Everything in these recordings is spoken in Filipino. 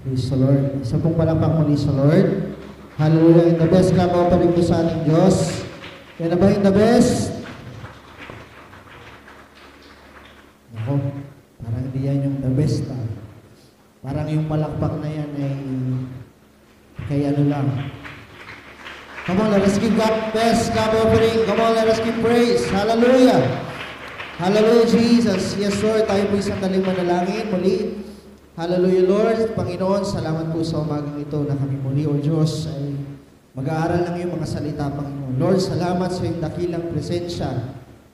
Praise the Lord. Isa pong palakpak muli sa Lord. Hallelujah. In the best clap offering po sa ating Diyos. Yan na ba in the best? Ako, parang hindi yan yung the best ah. Parang yung palakpak na yan ay kay ano lang. Come on, let us give God best clap offering. Come on, let us give praise. Hallelujah. Hallelujah, Jesus. Yes, Lord. Tayo po isang daling manalangin muli. Hallelujah, Lord. Panginoon, salamat po sa umagang ito na kami muli, O Diyos, ay mag-aaral lang yung mga salita, Panginoon. Lord, salamat sa iyong dakilang presensya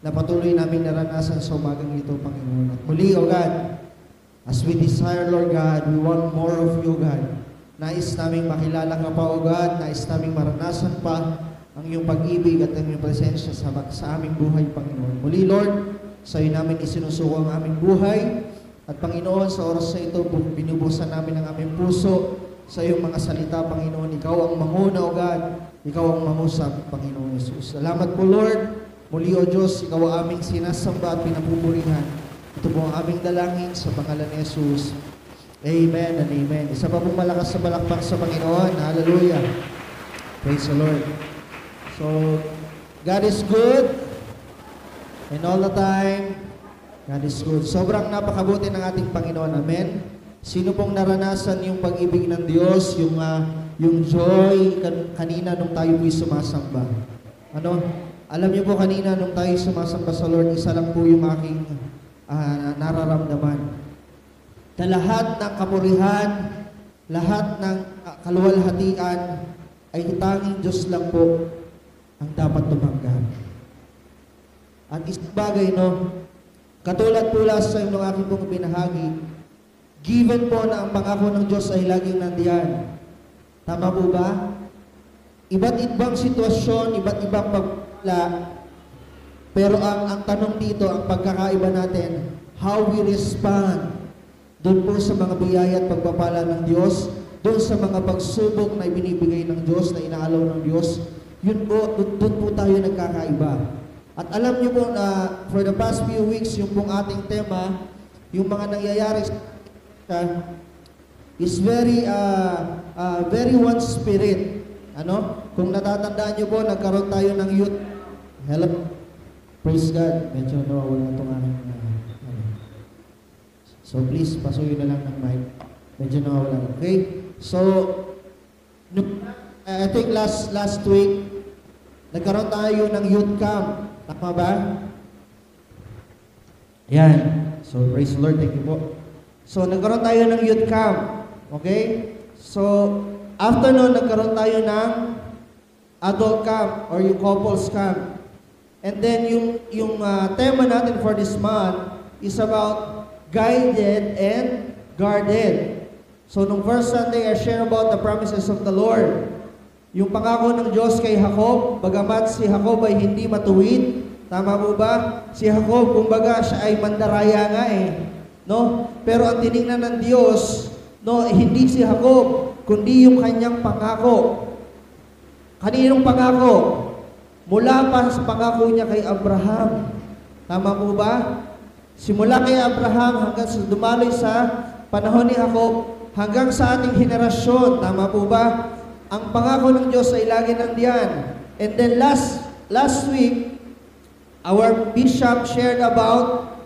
na patuloy namin naranasan sa umagang ito, Panginoon. At muli, O God, as we desire, Lord God, we want more of you, God. Nais naming makilala ka pa, O God. Nais naming maranasan pa ang iyong pag-ibig at ang iyong presensya sa aming buhay, Panginoon. Muli, Lord, sa iyo namin isinusuko ang aming buhay. At Panginoon, sa oras na ito, binubusan namin ang aming puso sa iyong mga salita, Panginoon. Ikaw ang manguna, O God. Ikaw ang mangusap, Panginoon Jesus. Salamat po, Lord. Muli, O Diyos, ikaw ang aming sinasamba at pinapupurihan. Ito po ang aming dalangin sa pangalan ni Jesus. Amen and amen. Isa pa pong malakas sa balakpak sa Panginoon. Hallelujah. Praise the Lord. So, God is good. And all the time, God is good. Sobrang napakabuti ng ating Panginoon. Amen. Sino pong naranasan yung pag-ibig ng Diyos, yung joy kanina nung tayo po'y sumasamba? Ano? Alam niyo po kanina nung tayo sumasamba sa Lord, isa lang po yung aking nararamdaman. Na lahat ng kapurihan, lahat ng kaluwalhatian ay tanging Diyos lang po ang dapat tumanggap. At isang bagay, no? Katulad po last time ng aking pong binahagi, given po na ang pangako ng Diyos ay laging nandiyan. Tama po ba? Iba't ibang sitwasyon, iba't ibang pagpapala, pero ang tanong dito, ang pagkakaiba natin, how we respond doon po sa mga biyaya at pagpapala ng Diyos, doon sa mga pagsubok na ibinibigay ng Diyos, na inaalaw ng Diyos, yun po, doon po tayo nagkakaiba. At alam niyo po na for the past few weeks, yung pong ating tema, yung mga nangyayari is very one spirit. Ano? Kung natatandaan niyo po, nagkaroon tayo ng youth. Hello? Praise God. Medyo nawawala itong aking so please, pasuyo na lang ng mic. Medyo nawawala. Okay? So, I think last week, nagkaroon tayo ng youth camp. Tama ba? Yan. So, praise the Lord. Thank you po. So, nagkaroon tayo ng youth camp. Okay? So, after nun, nagkaroon tayo ng adult camp or yung couples camp. And then, yung tema natin for this month is about guided and guarded. So, nung first Sunday, I share about the promises of the Lord. Yung pangako ng Diyos kay Jacob, bagamat si Jacob ay hindi matuwid, tama po ba? Si Jacob, kumbaga, siya ay mandaraya nga eh. No? Pero ang tinignan ng Diyos, no, hindi si Jacob, kundi yung kanyang pangako. Kaninong pangako? Mula pa sa pangako niya kay Abraham. Tama po ba? Simula kay Abraham hanggang sa dumaloy sa panahon ni Jacob, hanggang sa ating henerasyon. Tama po ba? Ang pangako ng Diyos ay lagi nandiyan. And then last week, our bishop shared about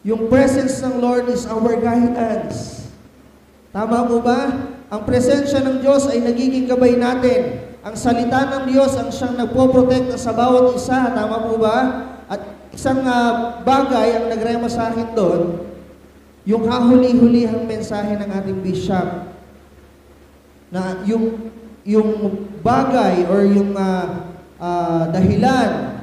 yung presence ng Lord is our guidance. Tama po ba? Ang presensya ng Diyos ay nagiging gabay natin. Ang salita ng Diyos ang siyang nagpoprotekta sa bawat isa. Tama po ba? At isang bagay ang nagrema sa akin doon, yung kahuli-hulihang mensahe ng ating bishop na yung bagay or yung dahilan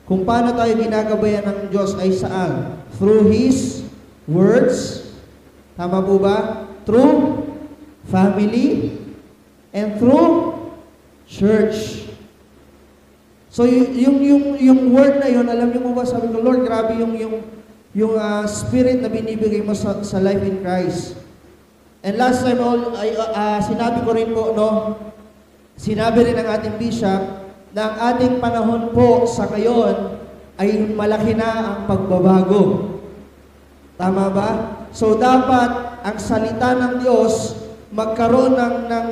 kung paano tayo ginagabayan ng Diyos ay saan? Through His words. Tama po ba? Through family and through church. So yung word na yun, alam niyo mo ba, sabi ko, Lord, grabe yung spirit na binibigay mo sa life in Christ. And last time, sinabi ko rin po, no, sinabi rin ng ating bishop na ang ating panahon po sa ngayon ay malaki na ang pagbabago. Tama ba? So dapat ang salita ng Diyos magkaroon ng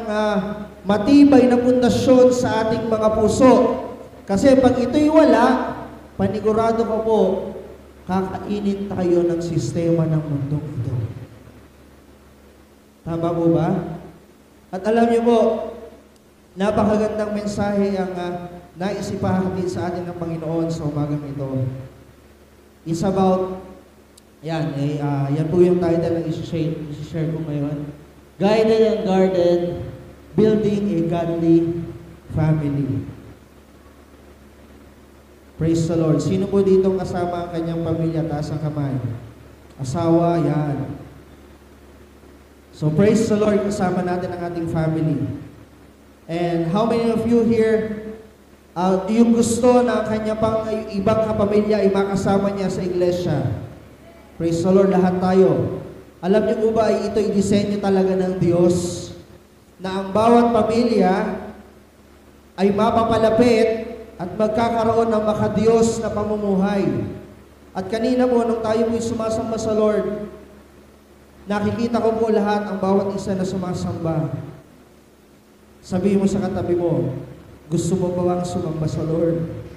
matibay na pundasyon sa ating mga puso. Kasi pag ito'y wala, panigurado ko po, kakainin tayo ng sistema ng mundong ito. Tama po ba? At alam niyo po, napakagandang mensahe ang naisipahatid sa atin ng Panginoon sa umagang ito. It's about, yan po yung title na isi-share ko ngayon. Guided and Guarded, Building a Godly Family. Praise the Lord. Sino po dito kasama ang kanyang pamilya? Taas ang kamay. Asawa, yan. So praise the Lord, kasama natin ang ating family. And how many of you here, yung gusto na kanya pang ibang kapamilya ay makasama niya sa iglesia? Praise the Lord, lahat tayo. Alam niyo po ba, ito'y disenyo talaga ng Diyos na ang bawat pamilya ay mapapalapit at magkakaroon ng makadiyos na pamumuhay. At kanina po, nung tayo po'y sumasamba sa Lord, nakikita ko po lahat ang bawat isa na sumasamba. Sabihin mo sa katabi mo, gusto mo ba bang sumamba sa Lord?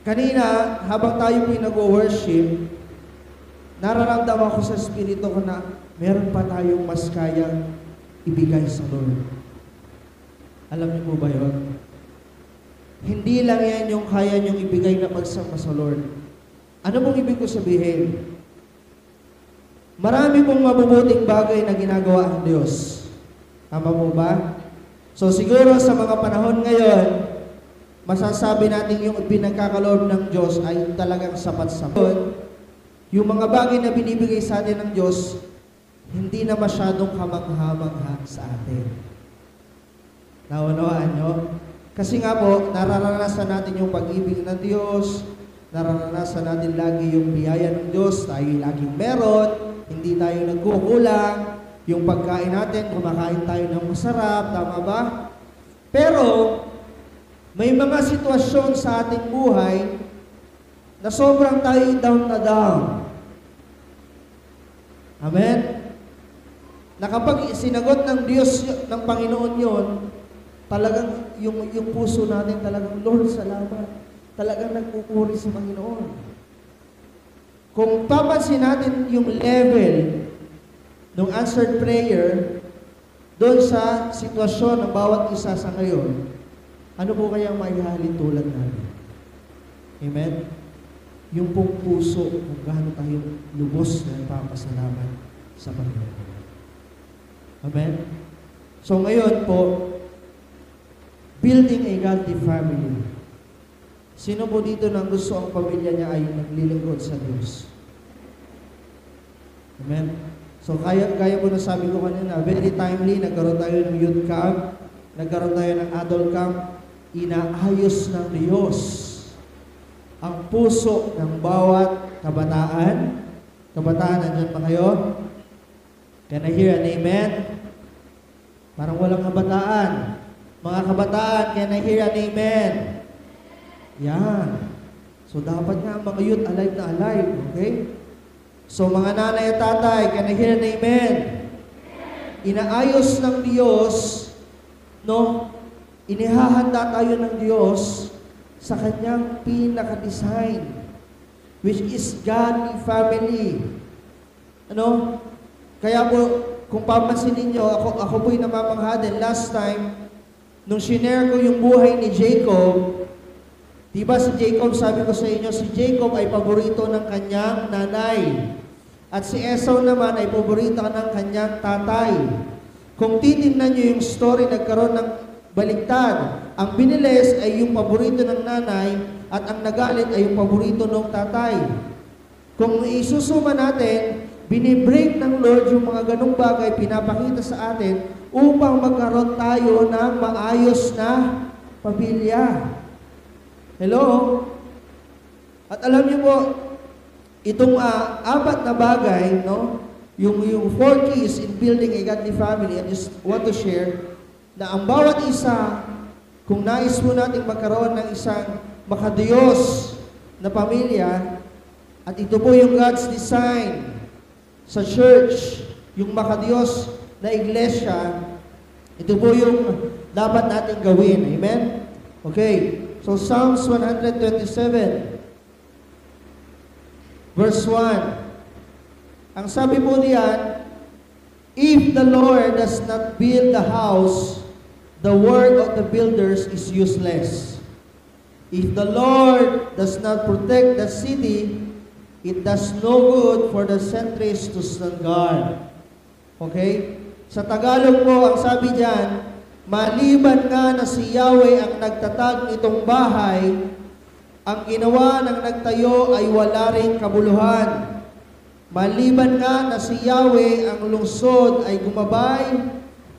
Kanina, habang tayo po'y nag-worship, nararamdaman ko sa Espiritu ko na meron pa tayong mas kayang ibigay sa Lord. Alam niyo po ba yun? Hindi lang yan yung kaya niyong ibigay na pagsama sa Lord. Ano pong ibig ko sabihin? Marami pong mabubuting bagay na ginagawa ang Diyos. Tama po ba? So siguro sa mga panahon ngayon, masasabi natin yung pinagkakaloob ng Diyos ay talagang sapat sa atin. Yung mga bagay na binibigay sa atin ng Diyos, hindi na masyadong kamangha-mangha sa atin. Naunawaan nyo? Kasi nga po, nararanasan natin yung pag-ibig ng Diyos, nararanasan natin lagi yung biyaya ng Diyos, tayo laging meron, hindi tayo nagkukulang, yung pagkain natin, kumakain tayo ng masarap, tama ba? Pero, may mga sitwasyon sa ating buhay na sobrang tayo down na down. Amen? Na kapag sinagot ng Diyos, ng Panginoon yon, talagang yung puso natin talagang, Lord, salamat. Talagang nagpupuri sa Panginoon. Kung papansin natin yung level ng answered prayer doon sa sitwasyon ng bawat isa sa ngayon, ano po kaya maihalin tulad natin? Amen? Yung pong puso, kung gaano tayo lubos na nagpapasalamat sa Panginoon. Amen? So ngayon po, building a godly family. Sino po dito nang gusto ang pamilya niya ay naglilingkod sa Diyos? Amen? So kaya po na sabi ko kanina, very timely, nagkaroon tayo ng youth camp, nagkaroon tayo ng adult camp, inaayos ng Diyos ang puso ng bawat kabataan. Kabataan, nandyan pa kayo? Can I hear an amen? Parang walang kabataan. Mga kabataan, can I hear an amen? Yan. So, dapat nga mga youth alive na alive. Okay? So, mga nanay at tatay, can I hear an amen? Inaayos ng Diyos, no? Inihahanda tayo ng Diyos sa kanyang pinaka-design, which is godly family. Ano? Kaya po, kung papansin ninyo, ako po'y namamangha din. Last time, nung shinare ko yung buhay ni Jacob, di ba si Jacob, sabi ko sa inyo, si Jacob ay paborito ng kanyang nanay. At si Esau naman ay paborito ng kanyang tatay. Kung titingnan nyo yung story, nagkaroon ng baliktad. Ang binilis ay yung paborito ng nanay at ang nagalit ay yung paborito ng tatay. Kung isusuma natin, binibreak ng Lord yung mga ganong bagay, pinapakita sa atin upang magkaroon tayo ng maayos na pamilya. Hello? At alam niyo po, itong apat na bagay, no? Yung 4 keys in building a godly family, I just want to share na ang bawat isa, kung nais mo natin magkaroon ng isang makadiyos na pamilya, at ito po yung God's design sa church, yung makadiyos na iglesia, ito po yung dapat natin gawin. Amen? Okay. So, Psalms 127, verse 1. Ang sabi po diyan, if the Lord does not build the house, the work of the builders is useless. If the Lord does not protect the city, it does no good for the sentries to stand guard. Okay? Sa Tagalog po, ang sabi diyan, maliban nga na si Yahweh ang nagtatag nitong bahay, ang ginawa ng nagtayo ay wala ring kabuluhan. Maliban nga na si Yahweh ang lungsod ay gumabay,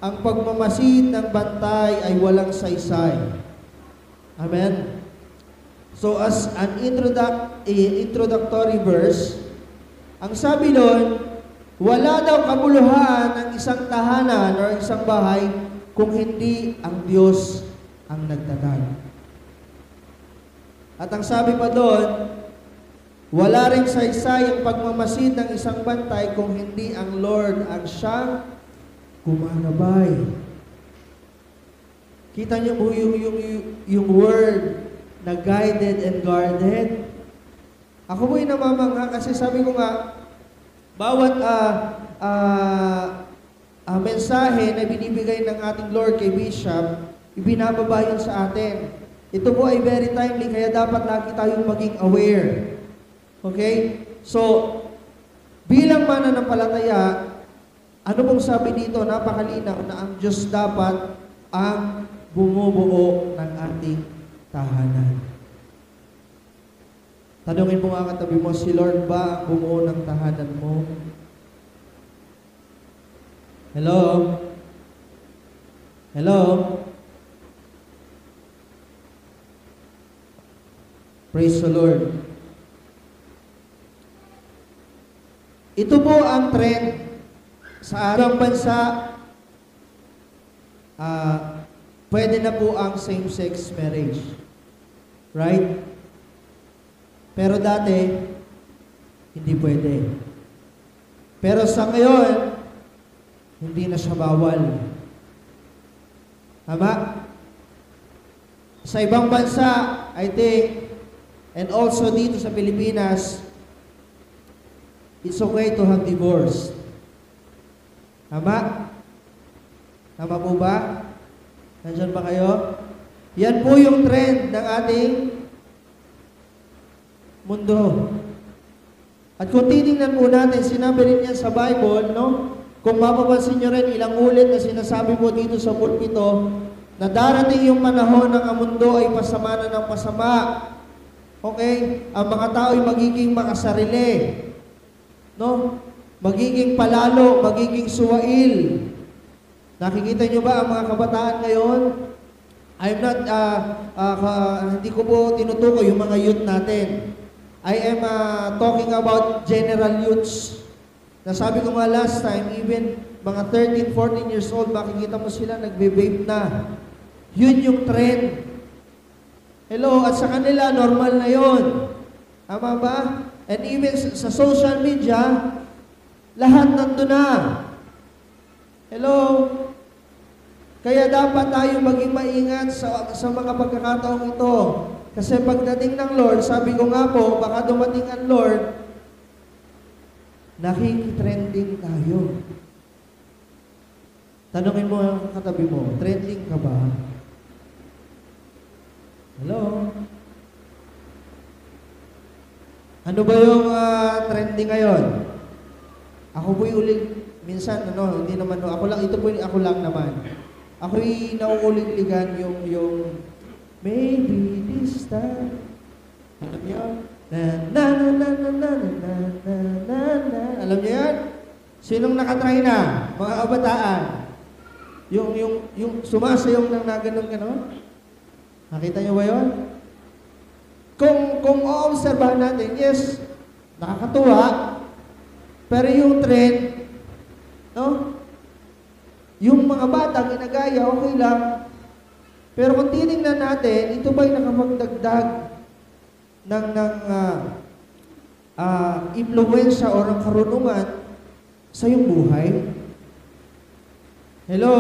ang pagmamasid ng bantay ay walang saysay. Amen? So as an introductory verse, ang sabi doon, wala daw kabuluhan ng isang tahanan o isang bahay kung hindi ang Diyos ang nagtatag. At ang sabi pa doon, wala ring saysay ang pagmamasid ng isang bantay kung hindi ang Lord ang siyang gumagabay. Kita niyo po yung word na guided and guarded. Ako po'y namamangha kasi sabi ko nga, bawat mensahe na binibigay ng ating Lord kay Bishop, ibinababa yun sa atin. Ito po ay very timely, kaya dapat lagi tayong maging aware. Okay? So, bilang mananampalataya, ano pong sabi dito? Napakalinaw na ang Diyos dapat ang bumubuo ng ating tahanan. Tanungin mo nga katabi mo, si Lord ba ang bumuo ng tahanan mo? Hello? Hello? Praise the Lord. Ito po ang trend sa ibang bansa. Pwede na po ang same-sex marriage. Right? Pero dati, hindi pwede. Pero sa ngayon, hindi na siya bawal. Tama? Sa ibang bansa, I think, and also dito sa Pilipinas, it's okay to have divorce. Tama? Tama po ba? Nandiyan ba kayo? Yan po yung trend ng ating mundo. At kung titingnan po natin, sinabi rin yan sa Bible, no? Kung mapapansin nyo rin, ilang ulit na sinasabi po dito sa pulpito, na darating yung panahon ng ang mundo ay pasama na ng pasama. Okay? Ang mga tao ay magiging makasarili. No? Magiging palalo, magiging suwail. Nakikita nyo ba ang mga kabataan ngayon? I'm not, hindi ko po tinutukoy yung mga youth natin. I am talking about general youths. Nasabi ko nga last time, even mga 13, 14 years old, makikita mo sila nagbe-vape na. Yun yung trend. Hello, at sa kanila, normal na yun. Tama ba? And even sa social media, lahat nandun na. Hello? Kaya dapat tayo maging maingat sa mga pagkakataong ito. Kasi pagdating ng Lord, sabi ko nga po, baka dumating ang Lord, nakikitrending tayo. Tanungin mo ang katabi mo, trending ka ba? Hello? Ano ba yung trending ngayon? Ako po'y ulit, minsan, hindi naman, ako lang, ito po'y ako lang naman. Ako'y nauulig-ligan yung maybe this time. Alam niyo? Alam niyo yan? Sinong nakatry na? Mga kabataan. Yung sumasayong nang naganon-ganon? Nakita niyo ba yun? Kung o-obserbahan natin, yes, nakakatuwa, pero yung trend, no? Yung mga bata, ginagaya, okay lang. Pero kung tinignan natin, ito ba'y nakapagdagdag ng impluensya o ng karunungan sa iyong buhay? Hello?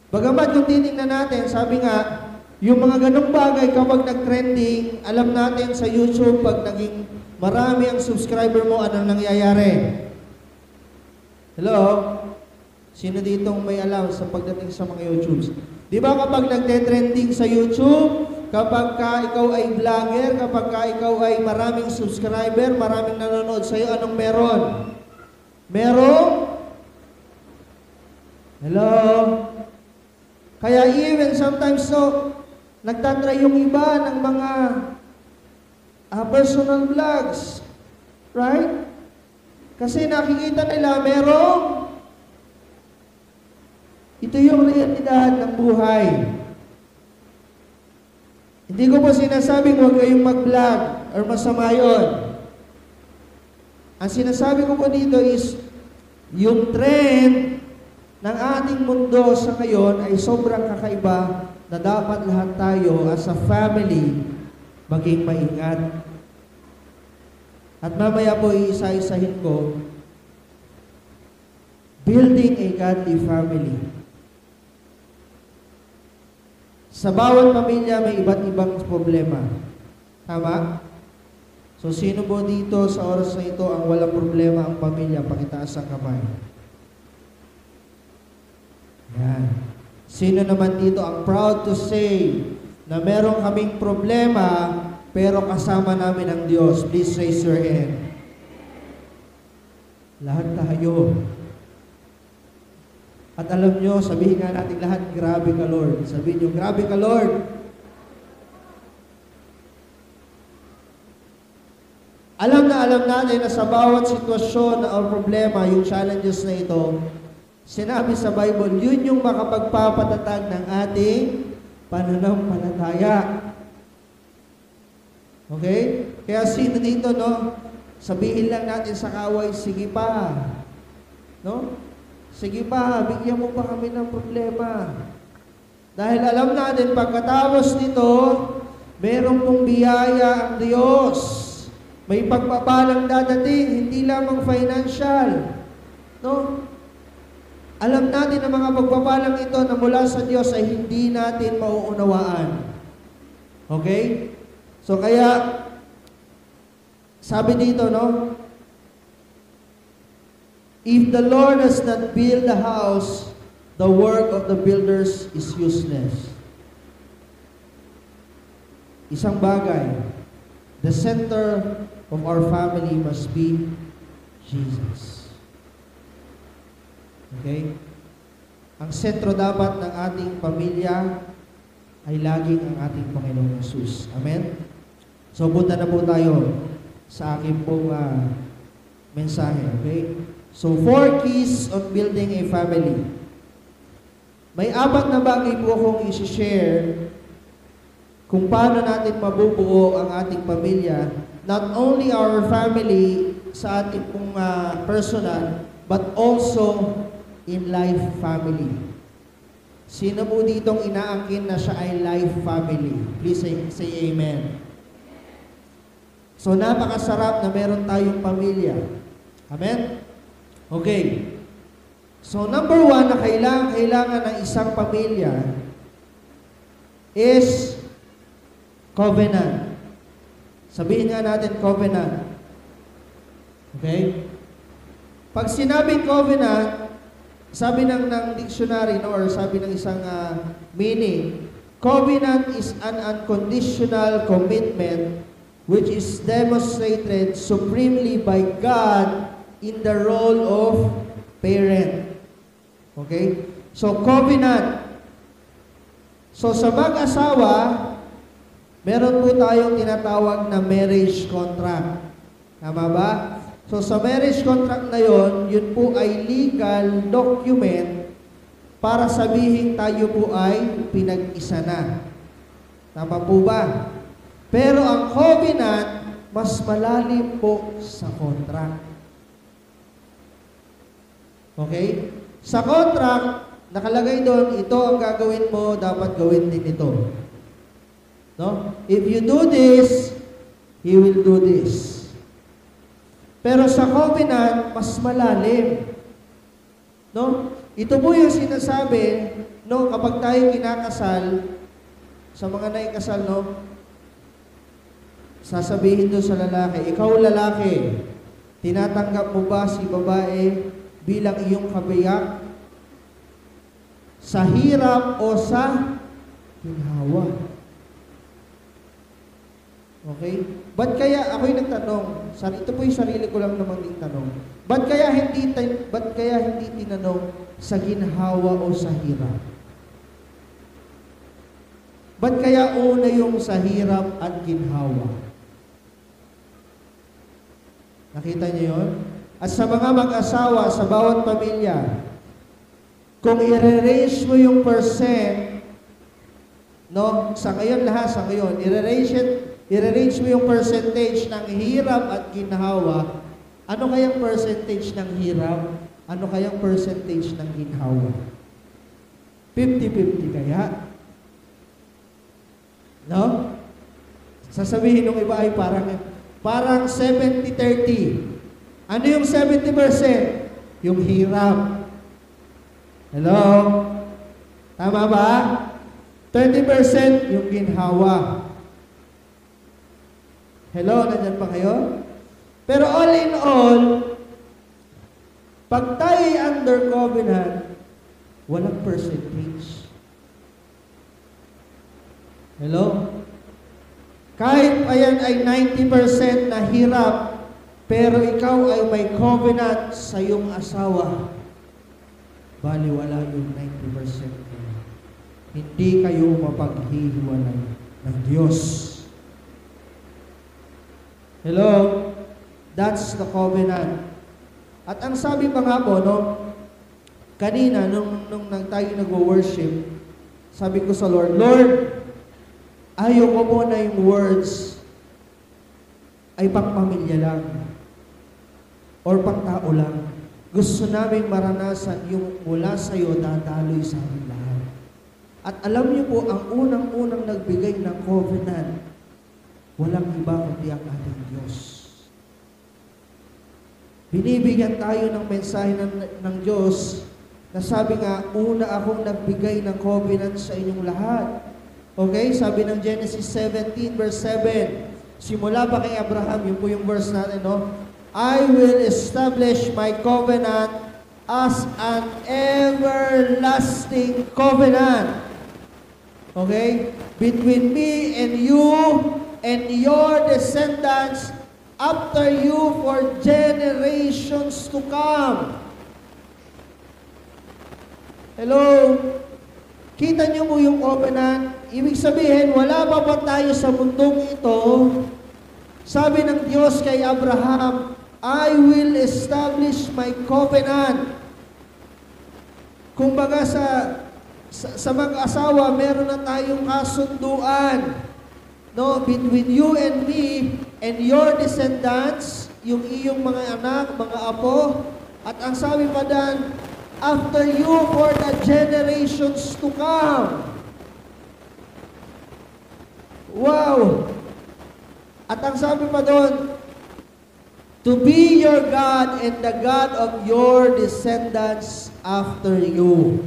Bagamat kung titingnan natin, sabi nga, yung mga ganong bagay kapag nag-trending, alam natin sa YouTube, pag naging marami ang subscriber mo, anong nangyayari? Hello? Sino ditong may alam sa pagdating sa mga YouTubes? Di ba kapag nagte-trending sa YouTube, kapag ka ikaw ay vlogger, kapag ka ikaw ay maraming subscriber, maraming nanonood sa'yo, anong meron? Merong? Hello? Kaya even sometimes nagtatry yung iba ng mga personal vlogs. Right? Kasi nakikita nila merong. Ito yung realidad ng buhay. Hindi ko po sinasabing huwag kayong mag-vlog or masama yun. Ang sinasabi ko po dito is, yung trend ng ating mundo sa ngayon ay sobrang kakaiba na dapat lahat tayo as a family maging maingat. At mamaya po iisa-isahin ko, building a godly family. Sa bawat pamilya may iba't ibang problema. Tama? So sino po dito sa oras na ito ang walang problema ang pamilya? Pakitaas ang kamay. Yan. Sino naman dito ang proud to say na meron kaming problema pero kasama namin ang Diyos? Please raise your hand. Lahat tayo. At alam nyo, sabihin nga natin lahat, grabe ka Lord. Sabihin nyo, grabe ka Lord. Alam natin na sa bawat sitwasyon o problema, yung challenges na ito, sinabi sa Bible, yun yung makapagpapatatag ng ating pananampalataya. Okay? Kaya sino dito, no? Sabihin lang natin sa kaway, sige pa. No? Sige pa, bigyan mo pa kami ng problema. Dahil alam natin, pagkatapos nito, meron pong biyaya ang Diyos. May pagpapalang dadating, hindi lamang financial. No? Alam natin na mga pagpapalang ito na mula sa Diyos ay hindi natin mauunawaan. Okay? So kaya, sabi dito, no? If the Lord does not build the house, the work of the builders is useless. Isang bagay, the center of our family must be Jesus. Okay? Ang sentro dapat ng ating pamilya ay laging ang ating Panginoong Yesus. Amen? So, punta na po tayo sa aking pong mensahe. Okay? So, 4 keys of building a family. May 4 na bagay po akong isi-share kung paano natin mabubuo ang ating pamilya. Not only our family sa ating pong personal, but also in life family. Sino po ditong inaangkin na siya ay life family? Please say amen. So, napakasarap na meron tayong pamilya. Amen? Okay. So, number 1 na kailangan ng isang pamilya is covenant. Sabihin nga natin covenant. Okay? Pag sinabing covenant, sabi ng dictionary, no, or sabi ng isang meaning, covenant is an unconditional commitment which is demonstrated supremely by God in the role of parent. Okay? So, covenant. So, sa mag-asawa, meron po tayong tinatawag na marriage contract. Tama ba? So, sa marriage contract na yon, yun po ay legal document para sabihin tayo po ay pinag-isa na. Tama po ba? Pero ang covenant, mas malalim po sa contract. Okay? Sa contract, nakalagay doon, ito ang gagawin mo, dapat gawin din ito. No? If you do this, he will do this. Pero sa covenant, mas malalim. No? Ito po yung sinasabi, no, kapag tayo kinakasal, sa mga naikasal, no, sasabihin doon sa lalaki, ikaw lalaki, tinatanggap mo ba si babae bilang iyong kabiyak sa hirap o sa ginhawa? Okay? Ba't kaya, ako'y nagtanong, ito po yung sarili ko lang namang itanong, ba't kaya hindi tinanong sa ginhawa o sa hirap? Ba't kaya una yung sa hirap at ginhawa? Nakita niyo yun? At sa mga mag-asawa, sa bawat pamilya, kung i-range mo yung percent, no, sa ngayon lahat, sa ngayon, i-range mo yung percentage ng hirap at ginhawa, ano kayang percentage ng hirap? Ano kayang percentage ng ginhawa? 50-50 kaya? No? Sasabihin ng iba ay parang 70-30. Ano yung 70%? Yung hirap. Hello? Tama ba? 30% yung ginhawa. Hello? Nandyan pa kayo? Pero all in all, pag tayo under covenant, walang percentage. Hello? Kahit ayan ay 90% na hirap, pero ikaw ay may covenant sa iyong asawa, baliwala yung 90% na. Hindi kayo mapaghihiwalay ng Diyos. Hello? That's the covenant. At ang sabi pa nga po, no, kanina, nung tayo nag-worship, sabi ko sa Lord, Lord, ayaw ko muna yung words ay pang-pamilya lang or pang-tao lang. Gusto namin maranasan yung mula sa iyo dadaloy sa amin lahat. At alam niyo po, ang unang-unang nagbigay ng covenant, walang iba kundi ang ating Diyos. Binibigyan tayo ng mensahe ng Diyos na sabi nga, una akong nagbigay ng covenant sa inyong lahat. Okay? Sabi ng Genesis 17 verse 7, simula pa kay Abraham, yun po yung verse natin, no? I will establish my covenant as an everlasting covenant. Okay? Between me and you and your descendants after you for generations to come. Hello? Kita niyo mo yung covenant? Ibig sabihin, wala pa ba tayo sa mundong ito? Sabi ng Diyos kay Abraham, I will establish my covenant. Kumbaga sa mag-asawa, meron na tayong kasunduan. No, between you and me and your descendants, yung iyong mga anak, mga apo, at ang sabi pa dan, after you for the generations to come. Wow! At ang sabi pa doon, to be your God and the God of your descendants after you.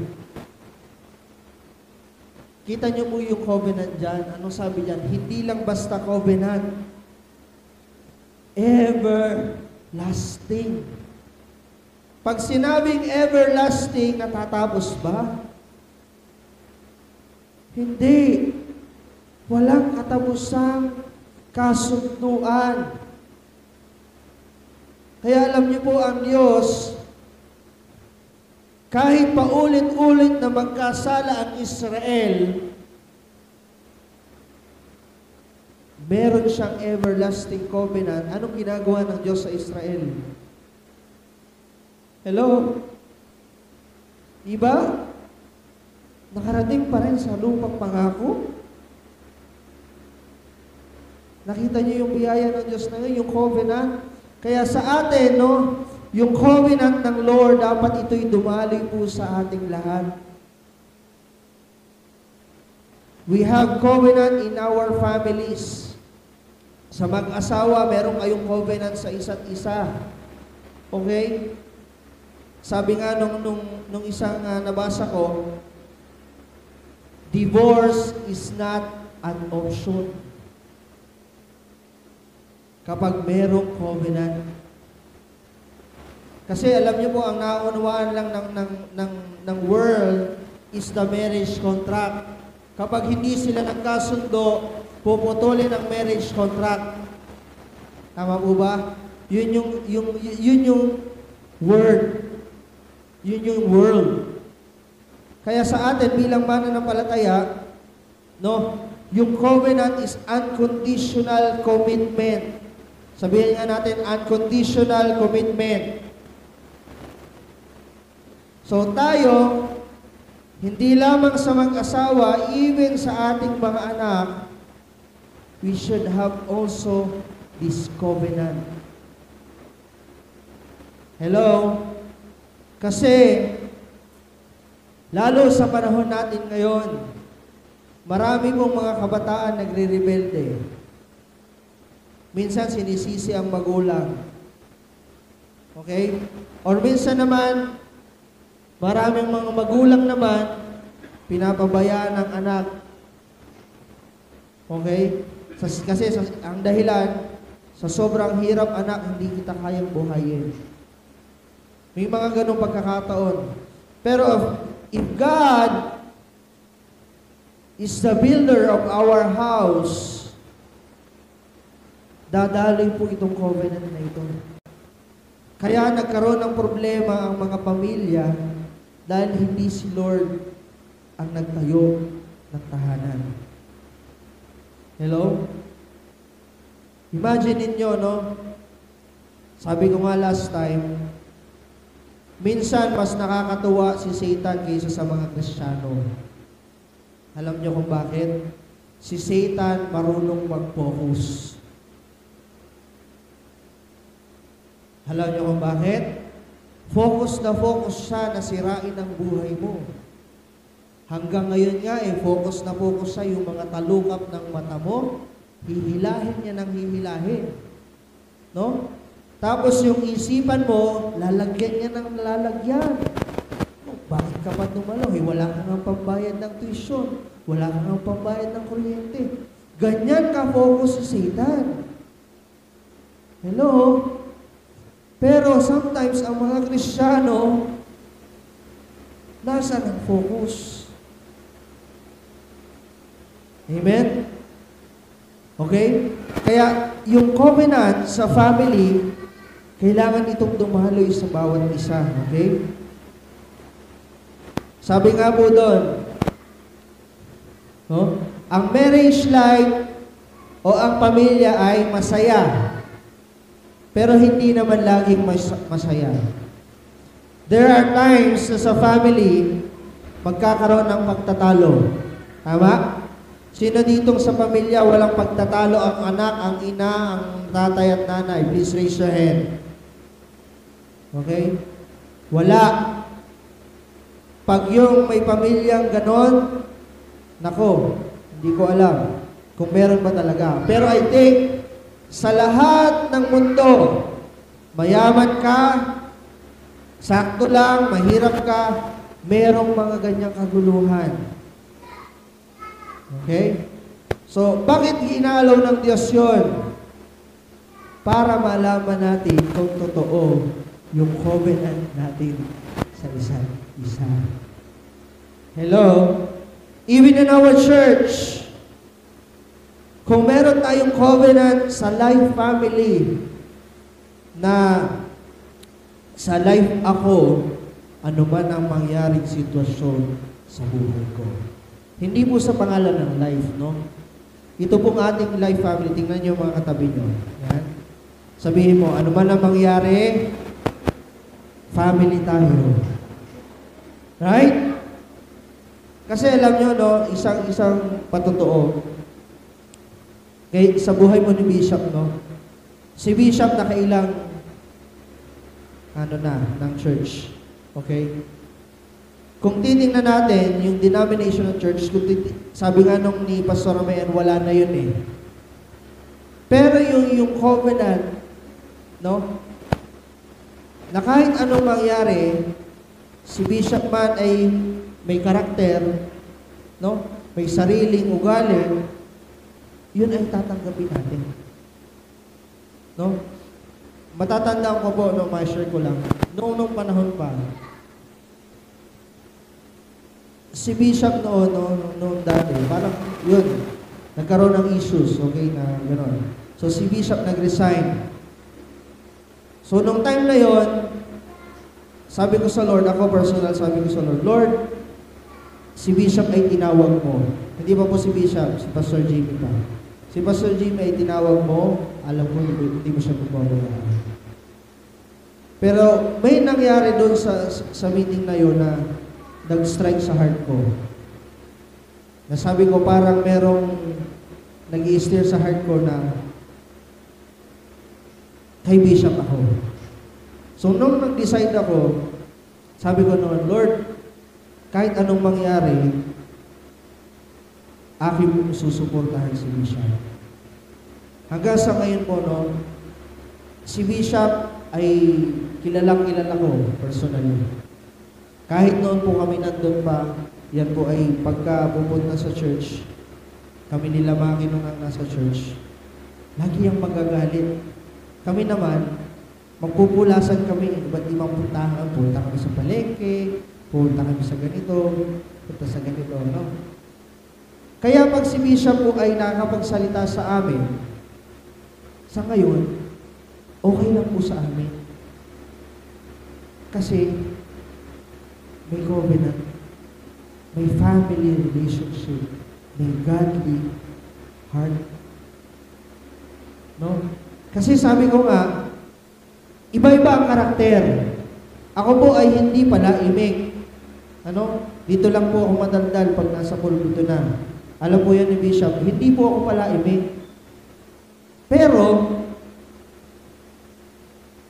Kita niyo po yung covenant dyan. Anong sabi dyan? Hindi lang basta covenant. Everlasting. Pag sinabing everlasting, natatapos ba? Hindi. Walang katapusang kasunduan. Kaya alam niyo po ang Diyos, kahit paulit-ulit na magkasala ang Israel, meron siyang everlasting covenant. Anong ginagawa ng Diyos sa Israel? Hello? Diba? Nakarating pa rin sa lupang pangako. Nakita niyo yung biyaya ng Diyos na yun, yung covenant. Kaya sa atin, no, yung covenant ng Lord, dapat ito'y dumaloy po sa ating lahat. We have covenant in our families. Sa mag-asawa, meron kayong covenant sa isa't isa. Okay? Sabi nga nung isang nabasa ko, divorce is not an option. Kapag merong covenant. Kasi alam niyo po, ang naunawaan lang ng world is the marriage contract. Kapag hindi sila nagkasundo, puputulin ang marriage contract. Tama po ba? Yun yung word. Yun yung world. Kaya sa atin bilang mananampalataya, no, yung covenant is unconditional commitment. Sabihin nga natin, unconditional commitment. So tayo, hindi lamang sa mag-asawa, even sa ating mga anak, we should have also this covenant. Hello? Kasi, lalo sa panahon natin ngayon, marami pong mga kabataan nagre-rebelde. Minsan sinisisi ang magulang. Okay? Or minsan naman, maraming mga magulang naman, pinapabayaan ang anak. Okay? Kasi ang dahilan, sa sobrang hirap anak, hindi kita kayang buhayin. May mga ganong pagkakataon. Pero if God is the builder of our house, dadaloy po itong covenant na ito. Kaya nagkaroon ng problema ang mga pamilya dahil hindi si Lord ang nagtayo ng tahanan. Hello? Imagine ninyo, no? Sabi ko nga last time, minsan mas nakakatuwa si Satan kaysa sa mga Kristiyano. Alam niyo kung bakit? Si Satan marunong mag-focus. Alam niyo kung bakit? Focus na focus siya na sirain ang buhay mo. Hanggang ngayon nga focus na focus siya yung mga talukap ng mata mo, hihilahin niya ng hihilahin. No? Tapos yung isipan mo, lalagyan niya ng lalagyan. Oh, bakit ka pa dumalaw? Wala ka ng pambayad ng tuition. Wala ka ng pambayad ng kuryente. Ganyan ka focus si Satan. Hello? Pero sometimes ang mga Kristiyano, nasa ng focus. Amen? Okay? Kaya yung covenant sa family, kailangan itong dumaloy sa bawat isa. Okay? Sabi nga po doon, no? Ang marriage life o ang pamilya ay masaya. Pero hindi naman laging masaya. There are times na sa family, magkakaroon ng pagtatalo. Tama? Sino ditong sa pamilya walang pagtatalo? Ang anak, ang ina, ang tatay at nanay. Please raise your hand. Okay? Wala. Pag yung may pamilyang ganon, nako, hindi ko alam kung meron ba talaga. Pero I think, sa lahat ng mundo, mayaman ka, sakto lang, mahirap ka, merong mga ganyang kaguluhan. Okay? So, bakit inaalaw ng Diyos yun? Para malaman natin kung totoo yung covenant natin sa isa't isa. Hello? Even in our church, kung meron tayong covenant sa life family, na sa life ako, ano man ang mangyaring sitwasyon sa buhay ko. Hindi po sa pangalan ng life, no? Ito pong ating life family. Tingnan niyo mga katabi niyo. Yan. Sabihin mo, ano man ang mangyari, family tayo. Right? Kasi alam niyo, no, isang patotoo. Kaya sa buhay mo ni Bishop, no? Si Bishop nakailang ng church. Okay? Kung titingnan natin, yung denomination ng church, sabi nga nung ni Pastor Ramayan, wala na yun eh. Pero yung covenant, no? Na kahit anong mangyari, si Bishop man ay may karakter, no? May sariling ugali, yun ay tatanggapin natin. No? Matatandaan ko po, no, ma-share ko lang, noong panahon pa, si Bishop noong dati, parang yun, nagkaroon ng issues, okay, na gano'n. So si Bishop nag-resign. So nung time na yon, sabi ko sa Lord, ako personal, sabi ko sa Lord, Lord, si Bishop ay tinawag mo. Hindi pa po si Bishop, si Pastor Jimmy pa. Si Pastor Jimmy ay tinawag mo, alam ko hindi mo siya pagbabayaan. Pero may nangyari doon sa meeting na yon na nag-strike sa heart ko. Nasabi ko parang merong nag-i-steer sa heart ko na kay Bishop ako. So nung nag-decide ako, sabi ko noon, Lord, kahit anong mangyari, aking mong susuportahan si Bishop. Hanggang sa ngayon po, no, si Bishop ay kilalang-kilala ko personally. Kahit noon po kami nandun pa, yan po ay pagka pupunta sa church, kami nila mga nung nasa church, lagi yung magagalit. Kami naman, magpupulasan kami, iba't ibang puntahan. Punta kami sa palengke, punta kami sa ganito, punta sa ganito, no? Kaya pag si Bishop po ay nakakapagsalita sa amin, sa ngayon, okay lang po sa amin. Kasi, may covenant, may family relationship, may godly heart. No? Kasi sabi ko nga, iba-iba ang karakter. Ako po ay hindi palaimik. Ano? Dito lang po ako madaldal pag nasa pulpito na. Alam po yan ni Bishop, hindi po ako palaimik. Pero,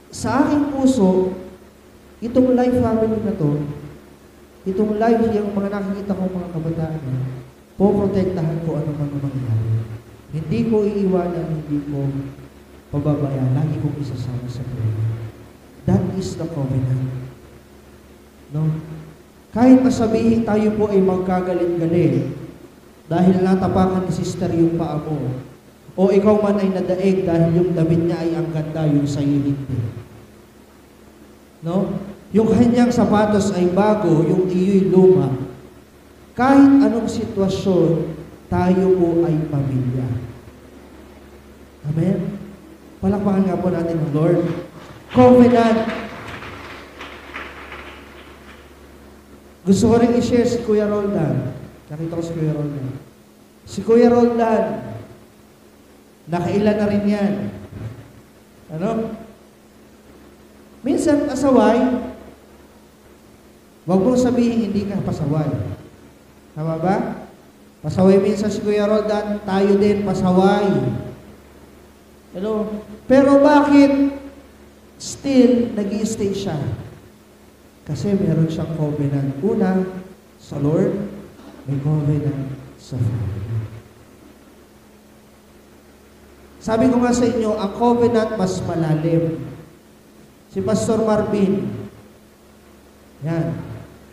sa aking puso, itong life family na to, itong life, yung mga nakikita ko mga kabataan, poprotektahan ko ano man mangyari. Hindi ko iiwanan, hindi ko pababayaan, lagi kong isasama sa buhay. That is the covenant. No? Kahit masabihin tayo po ay magkagalit-galit, dahil natapakan ni sister yung paa mo, o ikaw man ay nadaig dahil yung damit niya ay ang ganda, yung sa'yo hindi. No? Yung kanyang sapatos ay bago, yung iyo'y luma. Kahit anong sitwasyon, tayo po ay pamilya. Amen? Palakpakan nga po natin ng Lord. Covenant. Gusto ko rin i-share si Kuya Roldan. Nakita ko si Kuya Roldan. Si Kuya Roldan, nakailan na rin yan. Ano? Minsan, pasaway, huwag mong sabihin hindi ka pasaway. Tama ba? Pasaway minsan si Kuya Roldan, tayo din pasaway. Hello? Pero bakit still nag-i-stay siya? Kasi meron siyang covenant. Una, sa Lord, may covenant sa family. Sabi ko nga sa inyo, ang covenant mas malalim. Si Pastor Marvin, yan,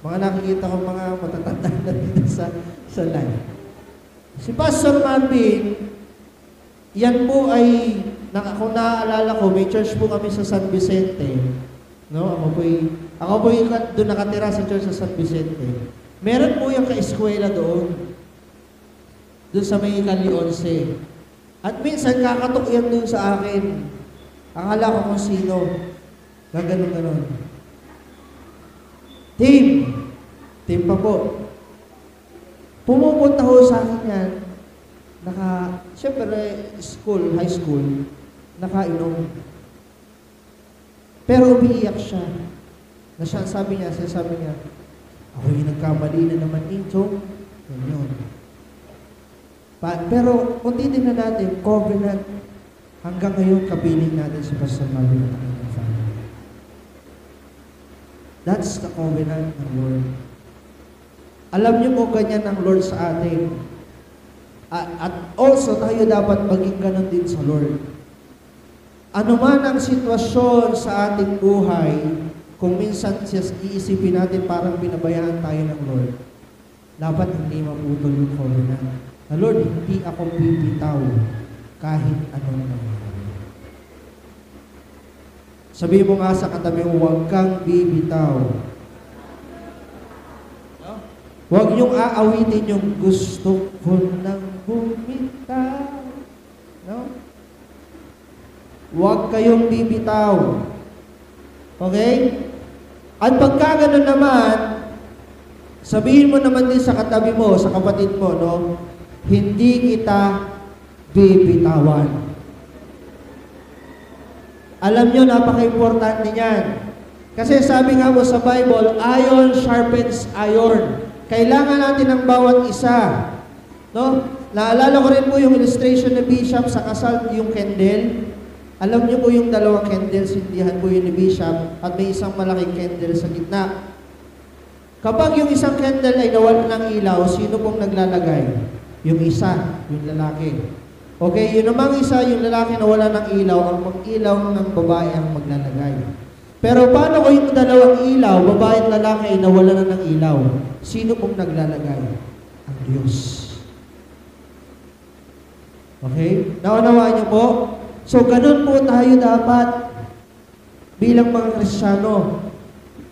mga nakikita ko mga matatanda na dito sa live. Si Pastor Marvin, yan po ay, kung naaalala ko, may church po kami sa San Vicente. No? Ako po doon nakatira sa church sa San Vicente. Meron po yung ka-eskwela doon sa may Kali 11. At minsan, kakatok yan doon sa akin. Akala ko kung sino. Gaganon-ganon. Team pa po. Pumupunta ho sa akin yan. Siyempre, high school, nakainom. Pero umiiyak siya. Sabi niya, ako yung nagkamali na naman ito. Ganyan. Pero kung titignan natin, covenant, hanggang ngayon kapiling natin si Pastor Marvin at ang family. That's the covenant ng Lord. Alam niyo po ganyan ang Lord sa atin. At also, tayo dapat maging ganun din sa Lord. Ano man ang sitwasyon sa ating buhay, kung minsan iisipin natin parang binabayaan tayo ng Lord, dapat hindi maputol yung covenant. Na Lord, hindi ako bibitaw kahit anong nangyari. Sabi mo nga sa katabi mo, huwag kang bibitaw. Huwag niyong aawitin yung gusto ko nang bumitaw. No? Huwag kayong bibitaw. Okay? At pagka ganun naman, sabihin mo naman din sa katabi mo, sa kapatid mo, no? Hindi kita bibitawan. Alam nyo, napaka-importante niyan. Kasi sabi nga mo sa Bible, iron sharpens iron. Kailangan natin ng bawat isa. No? Naalala ko rin po yung illustration ni Bishop sa kasal, yung candle. Alam niyo po yung dalawang candle, sindihan po yun ni Bishop, at may isang malaking candle sa gitna. Kapag yung isang candle ay nawala ng ilaw, sino pong naglalagay? Yung isa, yung lalaki. Okay, yun namang isa, yung lalaki na wala ng ilaw, ang mag-ilaw ng babae ang maglalagay. Pero paano kung yung dalawang ilaw, babae at lalaki ay nawala na ng ilaw? Sino pong naglalagay? Ang Diyos. Okay? Naunawaan niyo po? So, ganun po tayo dapat bilang mga Kristiyano.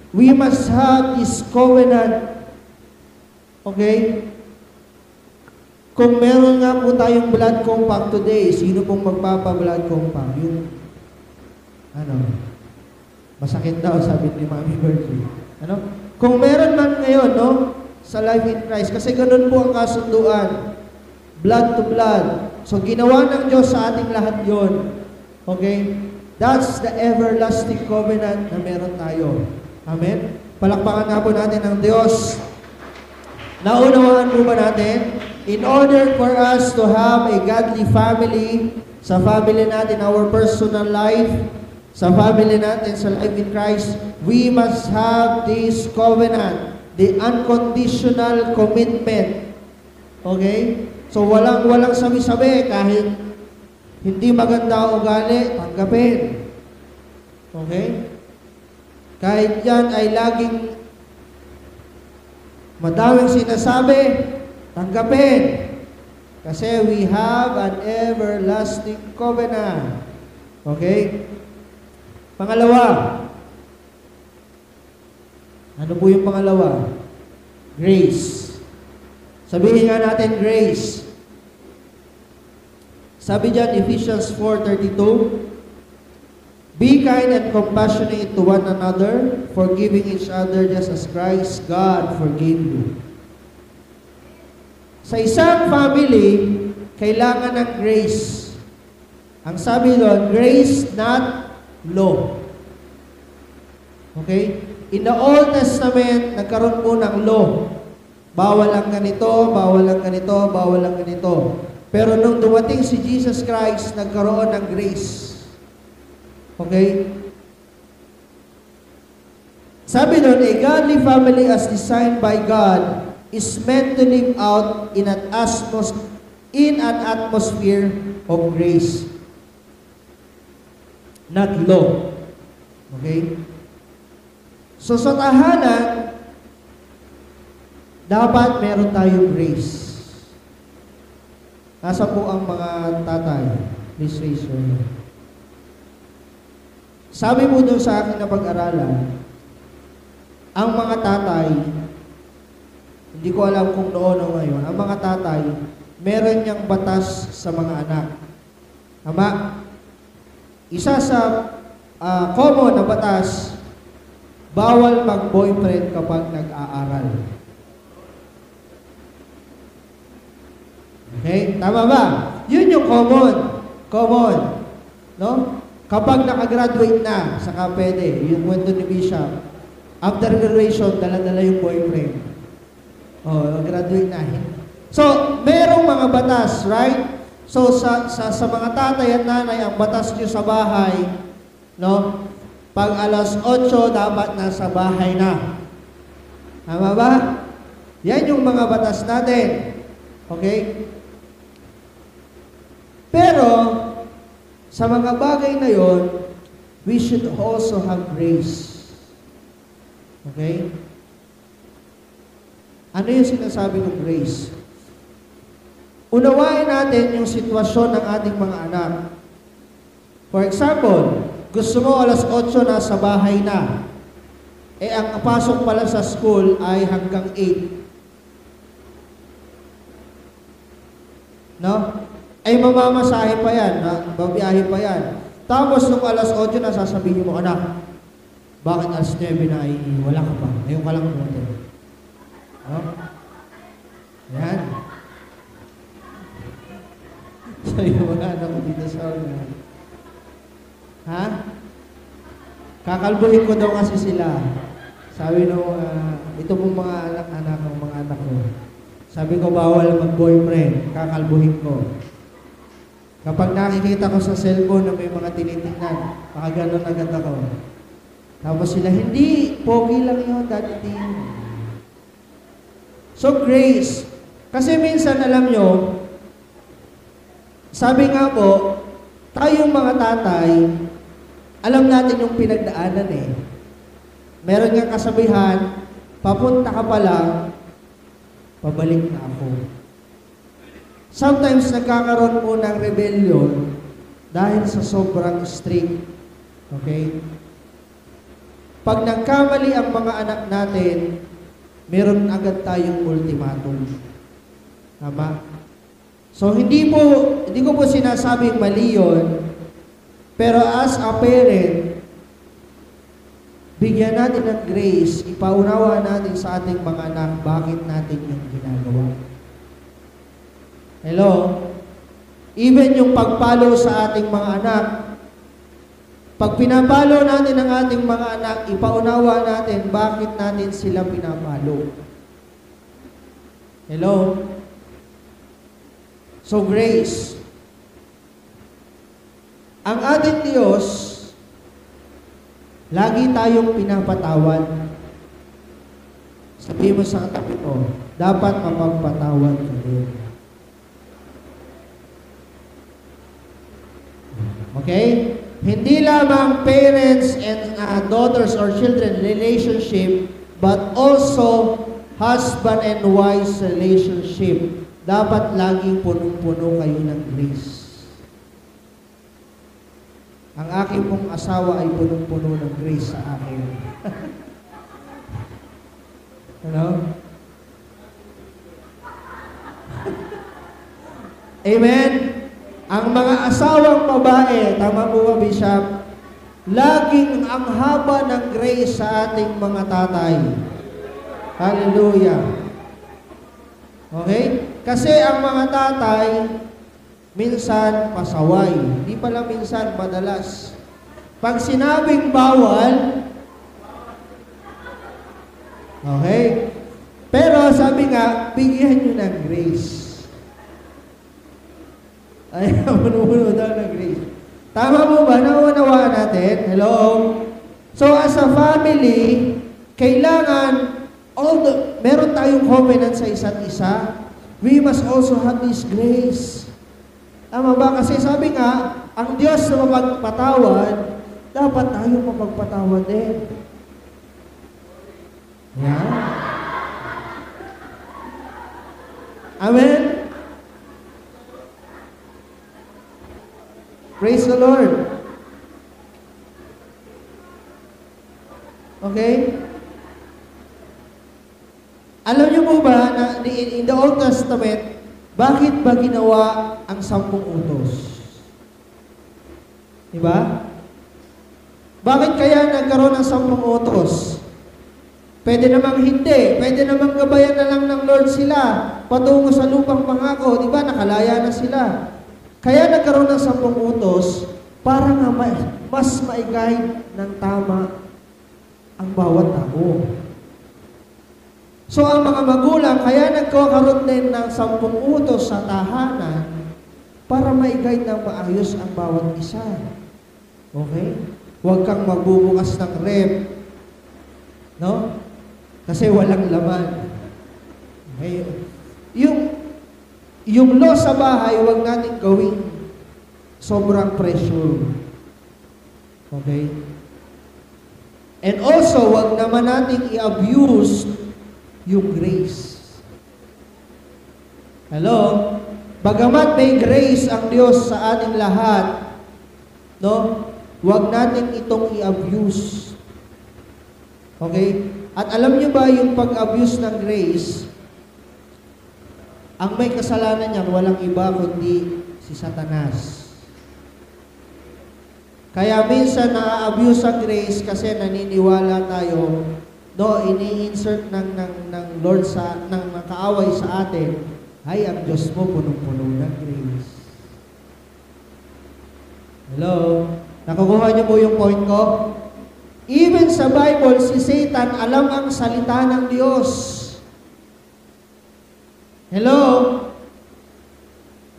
We must have this covenant. Okay? Kung meron nga po tayong blood compact today, sino pong magpapa-blood compact? Yung, masakit daw, sabi ni Mami Bertie. Kung meron man ngayon, no, sa Life in Christ, kasi ganun po ang kasunduan. Blood to blood. So, ginawa ng Diyos sa ating lahat yon. Okay? That's the everlasting covenant na meron tayo. Amen? Palakpakan nga po natin ang Diyos. Naunawaan po ba natin? In order for us to have a godly family, sa family natin, our personal life, sa family natin, sa life in Christ, we must have this covenant, the unconditional commitment. Okay? So, walang sabi-sabi, kahit hindi maganda ang ugali, tanggapin. Okay? Kahit yan ay laging madaming sinasabi, tanggapin. Kasi we have an everlasting covenant. Okay? Pangalawa. Ano po yung pangalawa? Grace. Sabihin nga natin, grace. Sabi dyan, Ephesians 4:32, be kind and compassionate to one another, forgiving each other just as Christ, God, forgave you. Sa isang family, kailangan ng grace. Ang sabi doon, grace not law. Okay? In the Old Testament, nagkaroon po ng law. Bawal ang ganito, bawal ang ganito, bawal ang ganito. Pero nung dumating si Jesus Christ, nagkaroon ng grace. Okay? Sabi doon, a godly family as designed by God is meant to live out in an atmosphere of grace. Not law. Okay? So sa tahanan, dapat meron tayong grace. Nasa po ang mga tatay? Please raise your hand. Sabi po doon sa akin na pag-aralan, ang mga tatay, hindi ko alam kung noon o ngayon, ang mga tatay, meron niyang batas sa mga anak. Tama? Isa sa common na batas, bawal mag-boyfriend kapag nag-aaral. Okay? Tama ba? Yun yung common. Common. No? Kapag nakagraduate na, saka pwede. Yung kwento ni Bishop. After graduation, dala-dala yung boyfriend. Graduate na. So, merong mga batas, right? So, sa mga tatay at nanay, ang batas nyo sa bahay, no? Pag alas 8, dapat nasa bahay na. Tama ba? Yan yung mga batas natin. Okay? Pero, sa mga bagay na yon, we should also have grace. Okay? Ano yung sinasabi ng grace? Unawain natin yung sitwasyon ng ating mga anak. For example, gusto mo alas 8 na sa bahay na. Ang pasok pala sa school ay hanggang 8. No? Mamamasahe pa yan, babiyahe pa yan. Tapos nung alas 8 na sasabihin mo, anak, bakit alas 9 na ay wala ka pa? Ngayon ka lang umutin. No? Yan. So yung mga anak ko dito sa una. Ha? Kakalbuhin ko daw kasi sila. Sabi nung, ito pong mga anak ng mga anak ko. Sabi ko, bawal mag-boyfriend. Kakalbuhin ko. Kapag nakikita ko sa cellphone na may mga tinitingnan, pakaganon agad ako. Tapos sila, hindi, pogi lang yun, dati. So, grace. Kasi minsan, alam nyo, sabi nga po, tayong mga tatay, alam natin yung pinagdaanan eh. Meron nga kasabihan, papunta ka pa lang, pabalik na ako. Sometimes nagkakaroon po ng rebellion dahil sa sobrang strict. Okay? Pag nagkamali ang mga anak natin, meron agad tayong ultimatum. Tama? So, hindi ko po sinasabing mali yun, pero as a parent, bigyan natin ng grace, ipaunawa natin sa ating mga anak bakit natin yung ginagawa. Hello? Even yung pagpalo sa ating mga anak, pag pinapalo natin ang ating mga anak, ipaunawa natin bakit natin sila pinapalo. Hello? So, grace. Ang ating Diyos, lagi tayong pinapatawad. Sabi mo sa katabi ko, dapat mapagpatawad ka din. Okay? Hindi lamang parents and daughters or children relationship, but also husband and wife's relationship. Dapat laging punong-puno kayo ng grace. Ang aking pong asawa ay punong-puno ng grace sa akin. Hello? Amen? Ang mga asawang babae, tama po ba, Bishop? Laging ang haba ng grace sa ating mga tatay. Hallelujah. Okay? Kasi ang mga tatay, minsan pasaway. Hindi pala minsan, madalas. Pag sinabing bawal, okay? Pero sabi nga, bigyan nyo ng grace. Ay, manuno daw ng grace. Tama mo ba? Naunawaan natin? Hello? So, as a family, kailangan, meron tayong covenant sa isa't isa. We must also have this grace. Tama ba? Kasi sabi nga, ang Diyos na mapagpatawad, dapat tayo mapagpatawad din. Yan. Amen? Praise the Lord. Okay? Alam niyo po ba na in the Old Testament, bakit ba ginawa ang 10 utos? Diba? Bakit kaya nagkaroon ng 10 utos? Pwede namang hindi. Pwede namang gabayan na lang ng Lord sila patungo sa lupang pangako. Diba? Nakalaya na sila. Kaya nagkaroon ng 10 utos para nga mas ma-guide ng tama ang bawat tao. So, ang mga magulang, kaya nagkakaroon din ng 10 utos sa tahanan para ma-guide ng maayos ang bawat isa. Okay? Huwag kang magbubukas ng rep. No? Kasi walang laman. Okay? Yung law sa bahay, huwag natin gawing sobrang pressure. Okay? And also, wag naman nating i-abuse yung grace. Hello? Bagamat may grace ang Diyos sa ating lahat, no? Wag natin itong i-abuse. Okay? At alam niyo ba yung pag-abuse ng grace, ang may kasalanan niyan, walang iba kundi si Satanas. Kaya minsan na-abuse ang grace kasi naniniwala tayo, no, ini-insert ng Lord ng kaaway sa atin, ay, ang Diyos mo punong-puno ng grace. Hello? Nakukuha niyo po yung point ko? Even sa Bible, si Satan alam ang salita ng Diyos. Hello?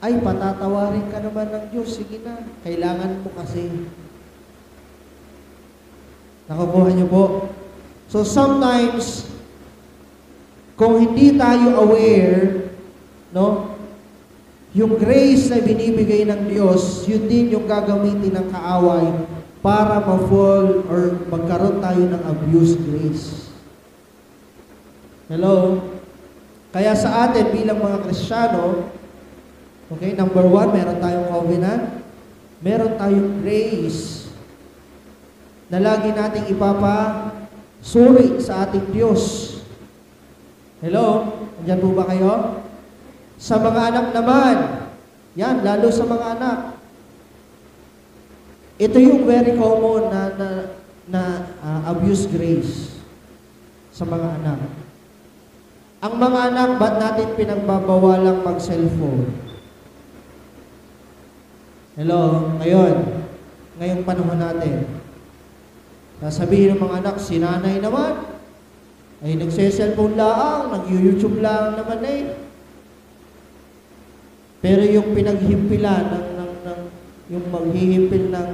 Ay, patatawarin ka naman ng Diyos. Sige na. Kailangan mo kasi. Nakukuha niyo po? So sometimes, kung hindi tayo aware, no, yung grace na binibigay ng Diyos, yun din yung gagamitin ng kaaway para ma-fall or magkaroon tayo ng abuse grace. Hello? Kaya sa atin bilang mga Kristiyano, okay, number 1, meron tayong covenant, meron tayong grace na lagi nating ipapasuri sa ating Diyos. Hello? Andiyan po ba kayo? Sa mga anak naman, yan, lalo sa mga anak. Ito yung very common na abuse grace sa mga anak. Ang mga anak, ba't natin pinagbabawalang mag-cellphone? Hello? Ngayong panahon natin. Sasabihin ng mga anak, si nanay naman, ay nagse-cellphone lang, nag-YouTube lang naman eh. Pero yung pinaghimpilan yung maghihimpil ng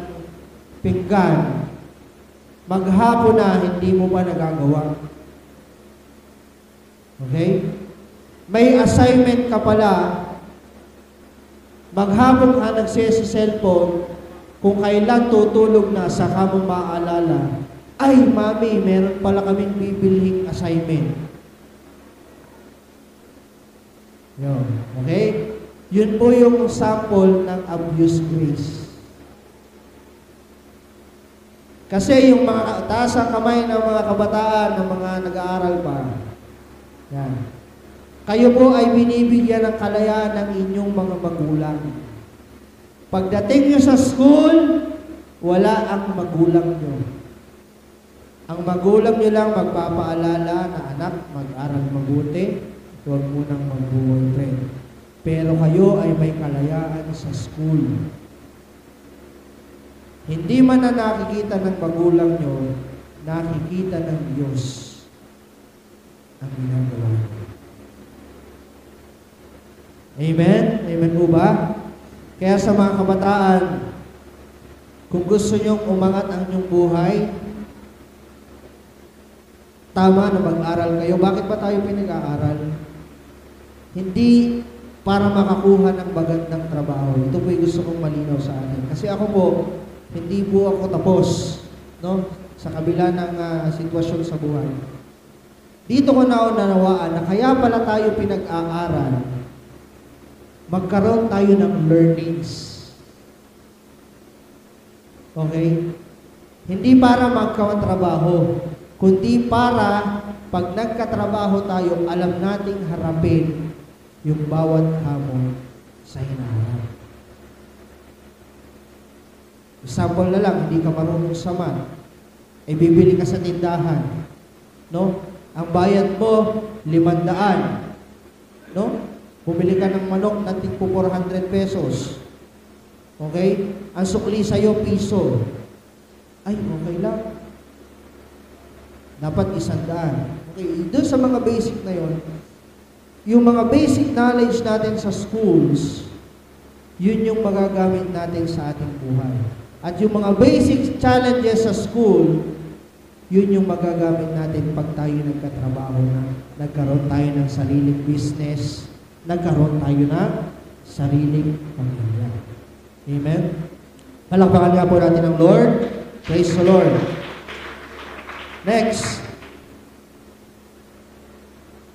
pinggan, maghapon na hindi mo pa nagagawa. Okay? May assignment ka pala, maghapon ka nagse-cellphone, kung kailan tutulog na, saka mo maaalala, ay, mami, meron pala kaming bibilhing assignment. Yun. Okay? Yun po yung sample ng abuse grace. Kasi yung mga taas ang kamay ng mga kabataan, ng mga nag-aaral pa, yan. Kayo po ay binibigyan ng kalayaan ng inyong mga magulang. Pagdating nyo sa school, wala ang magulang nyo. Ang magulang nyo lang magpapaalala na, anak, mag-aral mabuti, huwag mo nang mag-boyfriend. Pero kayo ay may kalayaan sa school. Hindi man na nakikita ng magulang nyo, nakikita ng Diyos ang ginagawa nyo. Amen? Amen po ba? Kaya sa mga kabataan, kung gusto nyong umangat ang inyong buhay, tama na mag-aral kayo. Bakit ba tayo pinag-aaral? Hindi para makakuha ng magandang trabaho. Ito po yung gusto kong malinaw sa atin. Kasi ako po, hindi po ako tapos, no? Sa kabila ng sitwasyon sa buhay. Dito ko naunawaan na kaya pala tayo pinag-aaral, magkaroon tayo ng learnings. Okay? Hindi para magkatrabaho, kundi para pag nagkatrabaho tayo, alam nating harapin yung bawat hamon sa hinaharap. Example na lang, hindi ka marunong sa math, ay bibili ka sa tindahan, no? Ang bayad mo, 500, no? Bumili ka ng manok na tigpo 400 pesos. Okay? Ang sukli sa'yo, piso. Ay, okay lang. Dapat 100. Okay, doon sa mga basic na yon, yung mga basic knowledge natin sa schools, yun yung magagamit natin sa ating buhay. At yung mga basic challenges sa school, yun yung magagamit natin pag tayo nagkatrabaho na, nagkaroon tayo ng sariling business, nagkaroon tayo ng sariling pamilya. Amen? Palakpakan nga po natin ang Lord. Praise the Lord. Next.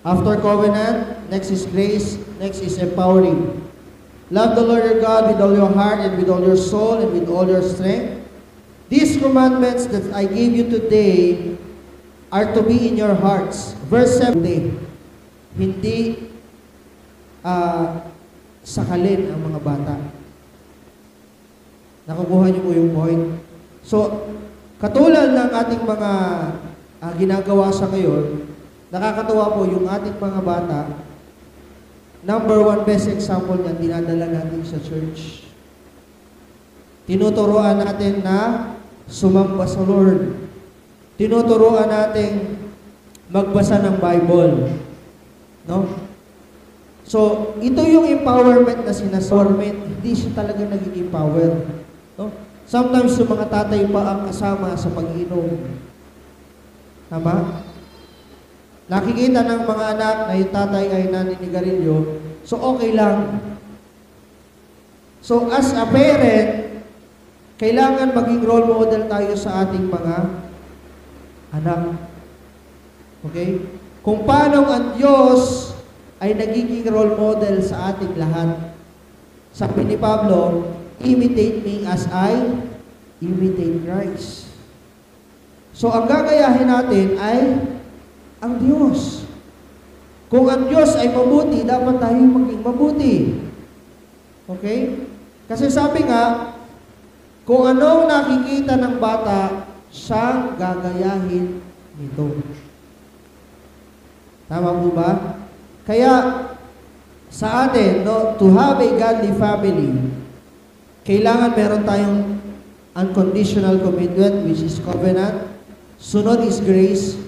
After covenant, next is grace, next is empowering. Love the Lord your God with all your heart and with all your soul and with all your strength. These commandments that I gave you today are to be in your hearts. Verse 7, hindi sakalin ang mga bata. Nakukuha niyo po yung point. So, katulad ng ating mga ginagawa sa ngayon, nakakatuwa po yung ating mga bata, number one best example niyan, dinadala natin sa church. Tinuturoan natin na sumamba sa Lord. Tinuturoan natin magbasa ng Bible. No? So, ito yung empowerment na sinasabi. Hindi siya talaga naging empower. No? Sometimes yung mga tatay pa ang kasama sa pag-inom. Tama? Nakikita ng mga anak na yung tatay ay naninigarilyo, so okay lang. So as a parent, kailangan maging role model tayo sa ating mga anak. Okay? Kung paano ang Diyos ay nagiging role model sa ating lahat. Sabi ni Pablo, imitate me as I imitate Christ. So ang gagayahin natin ay ang Diyos. Kung ang Diyos ay mabuti, dapat tayo maging mabuti. Okay? Kasi sabi nga, kung anong nakikita ng bata, siyang gagayahin nito. Tama po ba? Kaya, sa atin, no, to have a godly family, kailangan meron tayong unconditional commitment, which is covenant. Sunod is grace.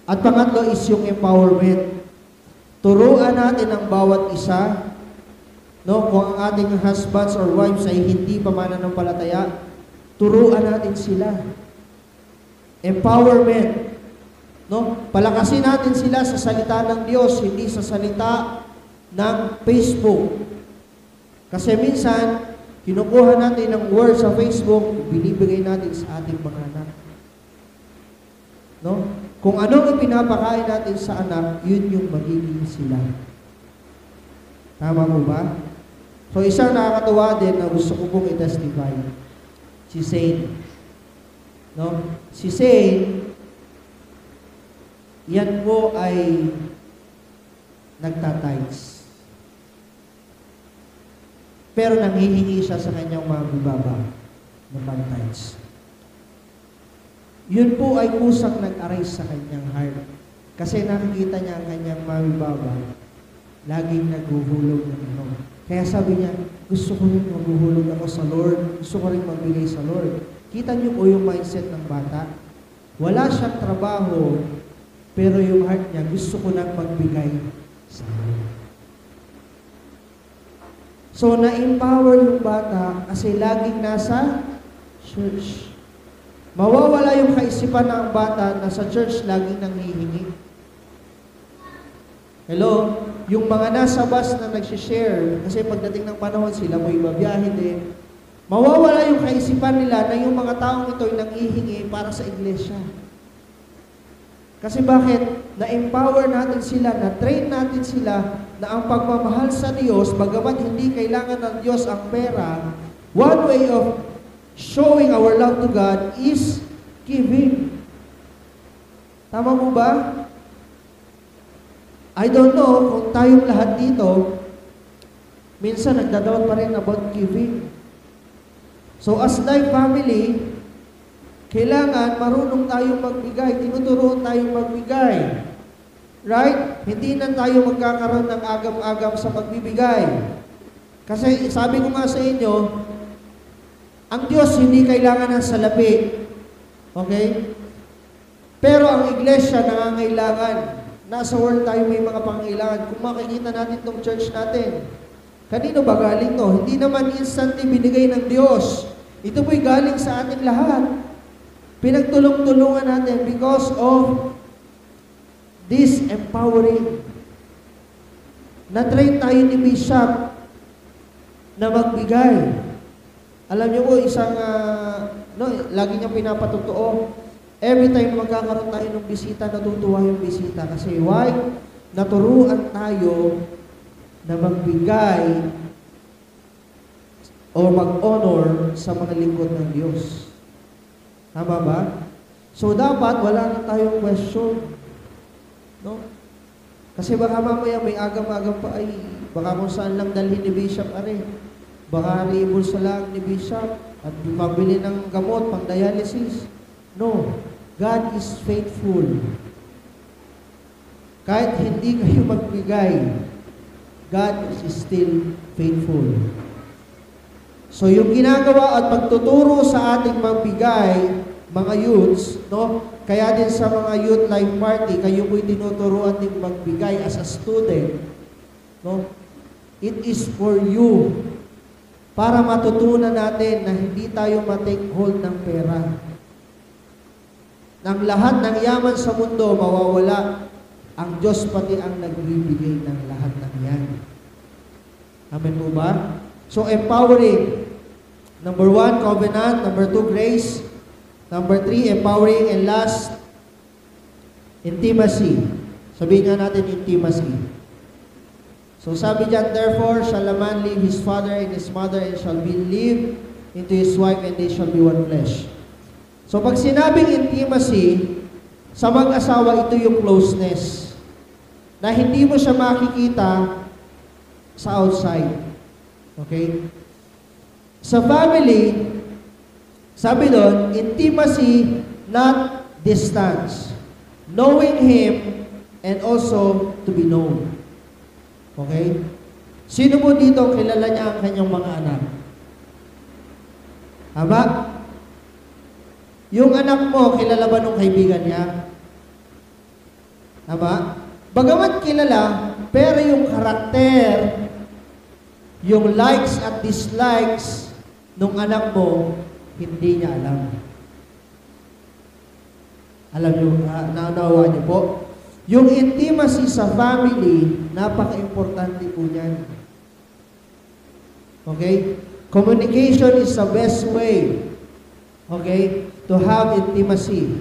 At pangatlo is yung empowerment. Turuan natin ang bawat isa, no, kung ang ating husbands or wives ay hindi pa mananampalataya, turuan natin sila. Empowerment. No? Palakasin natin sila sa salita ng Diyos, hindi sa salita ng Facebook. Kasi minsan, kinukuha natin ng word sa Facebook, binibigay natin sa ating mga anak. No? Kung anong ipinapakain natin sa anak, yun yung magiging sila. Tama po ba? So, isang nakakatuwa din na gusto ko pong i-testify. Si Saint. No? Si Saint, yan po ay nagtatides. Pero nanghihingi siya sa kanyang mga bibaba na pang-tides. Yun po ay kusang nag-arise sa kanyang heart. Kasi nakikita niya ang kanyang mami baba, laging naghuhulog ng ano. Kaya sabi niya, gusto ko rin maghuhulog ako sa Lord. Gusto ko rin magbigay sa Lord. Kita niyo po yung mindset ng bata. Wala siyang trabaho, pero yung heart niya, gusto ko nang magbigay sa Lord. So, na-empower yung bata kasi laging nasa church. Mawawala yung kaisipan ng bata na sa church laging nanghihingi. Hello? Yung mga nasa bus na nagsishare, kasi pagdating ng panahon sila mo ibabiyahe din, mawawala yung kaisipan nila na yung mga taong ito ay nanghihingi para sa iglesia. Kasi bakit? Na-empower natin sila, na-train natin sila na ang pagmamahal sa Diyos, bagamat hindi kailangan ng Diyos ang pera, one way of showing our love to God is giving. Tama mo ba? I don't know kung tayong lahat dito, minsan nagdadawat pa rin about giving. So as Life Family, kailangan marunong tayong magbigay, tinuturuan tayong magbigay. Right? Hindi na tayo magkakaroon ng agam-agam sa pagbibigay. Kasi sabi ko nga sa inyo, ang Diyos hindi kailangan ng salapi. Okay? Pero ang iglesia nangangailangan. Nasa world tayo may mga pangailangan. Kung makikita natin itong church natin, kanino ba galing to? Hindi naman instantly binigay ng Diyos. Ito po'y galing sa ating lahat. Pinagtulong-tulungan natin because of this empowering. Na-train tayo ni Bishop na magbigay. Alam niyo po, isang, lagi niyang pinapatotoo, every time magkakaroon tayo ng bisita, natutuwa yung bisita. Kasi why? Naturuan tayo na magbigay o mag-honor sa mga lingkod ng Diyos. Tama ba? So, dapat wala na tayong question. No? Kasi baka mamaya may agam-agam pa ay baka kung saan lang dalhin ni Bishop Are. Baka reimburse lang ni Bishop at mabili ng gamot pang dialysis. No. God is faithful. Kahit hindi kayo magbigay, God is still faithful. So yung ginagawa at pagtuturo sa ating magbigay, mga youths, no? Kaya din sa mga youth life party, kayo po'y tinuturuan din magbigay as a student. No? It is for you. Para matutunan natin na hindi tayo matake hold ng pera. Nang lahat ng yaman sa mundo mawawala, ang Diyos pati ang nagbibigay ng lahat ng yan. Amen po ba? So, empowering. Number 1, covenant. Number 2, grace. Number 3, empowering. And last, intimacy. Sabihin nga natin, intimacy. So, sabi dyan, therefore, shall a man leave his father and his mother and shall be live into his wife and they shall be one flesh. So, pag sinabing intimacy, sa mag-asawa, ito yung closeness. Na hindi mo siya makikita sa outside. Okay? Sa family, sabi doon, intimacy, not distance. Knowing Him and also to be known. Okay? Sino mo dito kilala niya ang kanyang mga anak? Tama? Yung anak mo, kilala ba nung kaibigan niya? Tama? Bagamat kilala, pero yung karakter, yung likes at dislikes nung anak mo, hindi niya alam. Alam niyo, naunawa niyo po? Yung intimacy sa family, napaka-importante po niyan. Okay? Communication is the best way, okay, to have intimacy.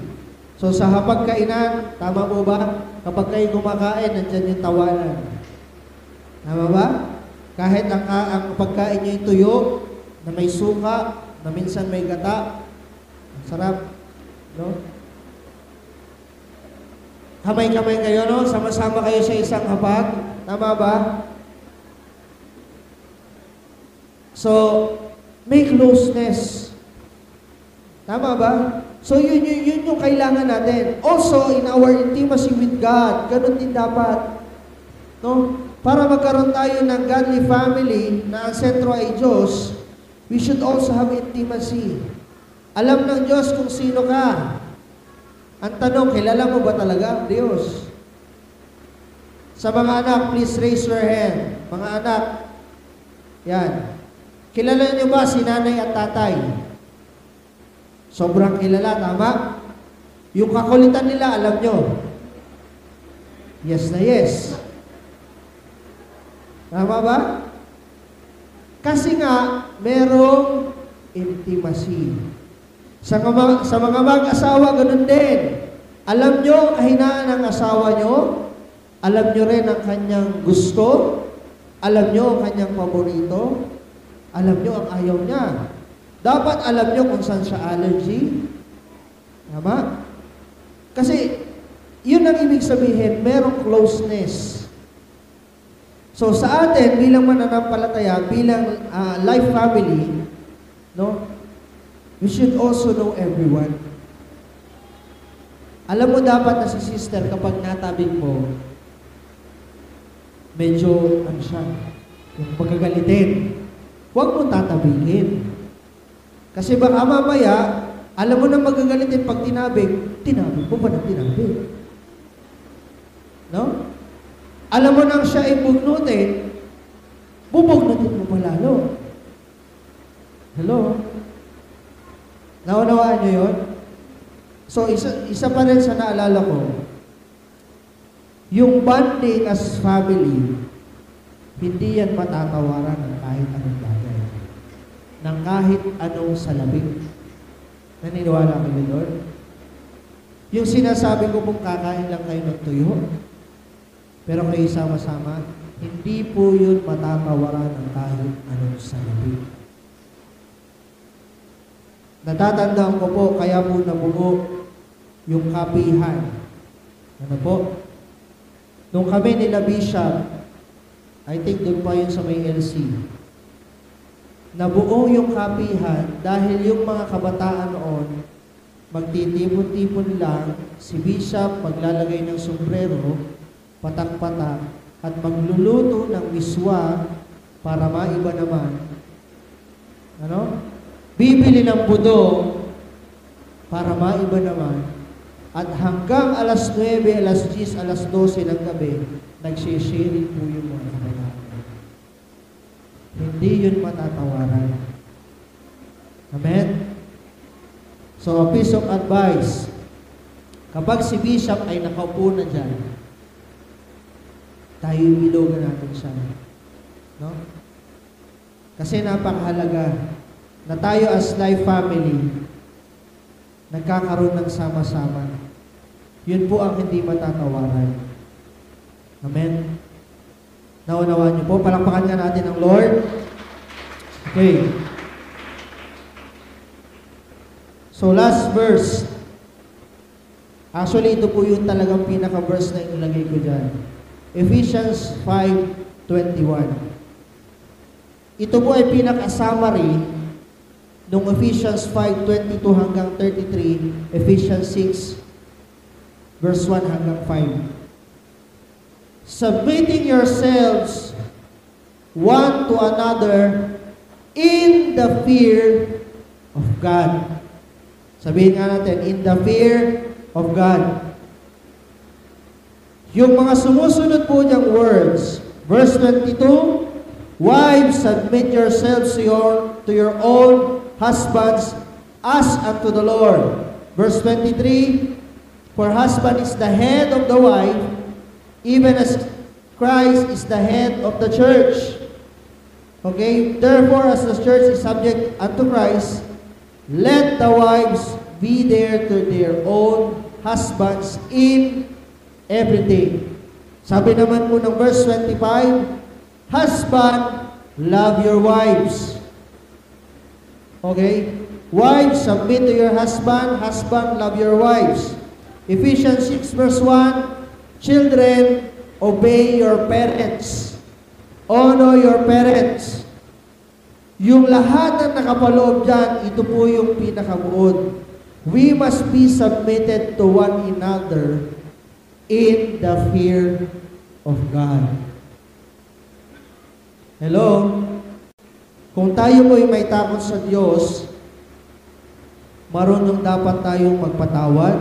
So sa hapagkainan, tama po ba? Kapag kayo kumakain, nandiyan yung tawanan. Tama ba? Kahit ang pagkain nyo yung tuyo, na may suka, na minsan may gata, sarap, no? Kamay-kamay kayo, no? Sama-sama kayo sa isang hapag. Tama ba? So, may closeness. Tama ba? So, yun yung kailangan natin. Also, in our intimacy with God, ganun din dapat. No? Para magkaroon tayo ng godly family na ang sentro ay Diyos, we should also have intimacy. Alam ng Diyos kung sino ka. Ang tanong, kilala mo ba talaga ang Diyos? Sa mga anak, please raise your hand. Mga anak, yan. Kilala niyo ba si nanay at tatay? Sobrang kilala, tama? Yung kakulitan nila, alam nyo? Yes na yes. Tama ba? Kasi nga, merong intimacy. Sa mga mag-asawa, ganun din. Alam nyo ang kahinaan ng asawa nyo. Alam nyo rin ang kanyang gusto. Alam nyo ang kanyang paborito. Alam nyo ang ayaw niya. Dapat alam nyo kung saan siya allergy. Tama? Kasi, yun ang ibig sabihin, merong closeness. So, sa atin, bilang mananampalataya, bilang life family, no? We should also know everyone. Alam mo dapat na si sister, kapag natabing mo, medyo, siya, yung magagalitin. Huwag mo tatabingin. Kasi baka mamaya, alam mo na magagalitin pag tinabing mo ba na tinabing? No? Alam mo nang siya ay bugnutin, bubugnutin mo pa lalo. Hello? Naunawaan niyo yun? So, isa pa rin sa naalala ko, yung bonding as family, hindi yan matatawaran ng kahit anong bagay. ng kahit anong salapi. Naniniwala kayo, Lord? Yung sinasabi ko pong kakain lang kayo ng tuyo, pero kayo sama-sama, hindi po yun matatawaran ng kahit anong salapi. Natatandaan ko po, kaya po nabuo yung kapihan. Ano po? Nung kami nila Bishop, I think doon pa yun sa may LC, nabuo yung kapihan dahil yung mga kabataan noon, magtitipon-tipon lang, si Bishop maglalagay ng sombrero, patak-patak, at magluluto ng miswa para maiba naman. Ano? Bibili ng budong para maiba naman. At hanggang alas 9, alas 10, alas 12 ng gabi, nagsisharing po yung mga kabataan. Hindi yun matatawaran. Amen? So, a piece of advice. Kapag si Bishop ay nakaupo na dyan, tayo ilogan natin siya. No? Kasi napakahalaga na tayo as life family, nagkakaroon ng sama-sama. Yun po ang hindi matatawaran. Amen? Naunawaan niyo po. Palakpakan nga natin ang Lord. Okay. So last verse. Actually, ito po yung talagang pinaka-verse na inilagay ko dyan. Ephesians 5:21. Ito po ay pinaka-summary nung Ephesians 5:22 hanggang 33, Ephesians 6, verse 1 hanggang 5. Submitting yourselves one to another in the fear of God. Sabihin nga natin, in the fear of God. Yung mga sumusunod po niyang words, verse 22, wives, submit yourselves to your own husbands as unto the Lord. Verse 23, for husband is the head of the wife, even as Christ is the head of the church. Okay? Therefore, as the church is subject unto Christ, let the wives be there to their own husbands in everything. Sabi naman po ng verse 25, husband, love your wives. Okay? Wives, submit to your husband. Husband, love your wives. Ephesians 6 verse 1, children, obey your parents. Honor your parents. Yung lahat ng nakapaloob dyan, ito po yung pinakabuod. We must be submitted to one another in the fear of God. Hello? Kung tayo po ay may takot sa Diyos, marunong dapat tayong magpatawad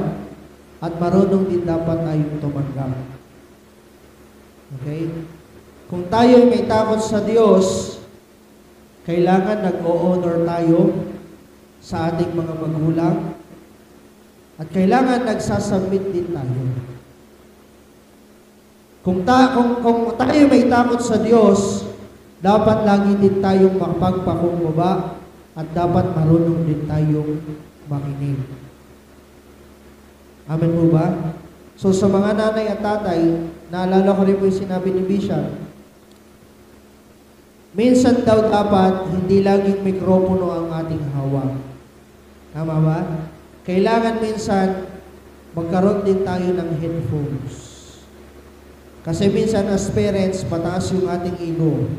at marunong din dapat tayong tumanggap. Okay? Kung tayo ay may takot sa Diyos, kailangan nag-o-honor tayo sa ating mga magulang at kailangan nagsasubmit din tayo. Kung tayo may takot sa Diyos, dapat lagi din tayong makapagpakumbaba at dapat marunong din tayong makinig. Amen po ba? So sa mga nanay at tatay, naalala ko rin po yung sinabi ni Bishop, minsan daw dapat hindi laging mikropono ang ating hawak. Tama ba? Kailangan minsan magkaroon din tayo ng headphones. Kasi minsan as parents, pataas yung ating ego.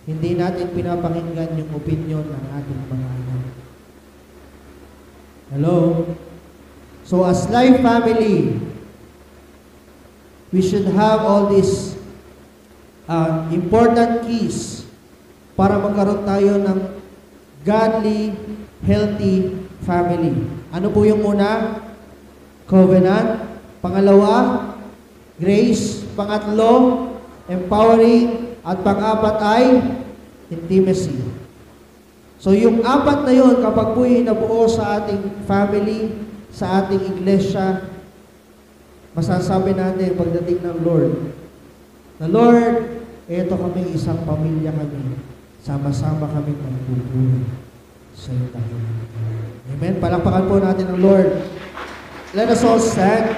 Hindi natin pinapakinggan yung opinion ng ating mga anak. Hello? So as life family, we should have all these important keys para magkaroon tayo ng godly, healthy family. Ano po yung una? Covenant. Pangalawa, grace. Pangatlo, empowering. At pang-apat ay intimacy. So yung apat na yun, kapag po yung nabuo sa ating family, sa ating iglesia, masasabi natin pagdating ng Lord, na Lord, eto kami, isang pamilya kami. sama-sama kami magpupuri sa iyong dakilan. Amen. Palakpakan po natin ang Lord. Let us all stand.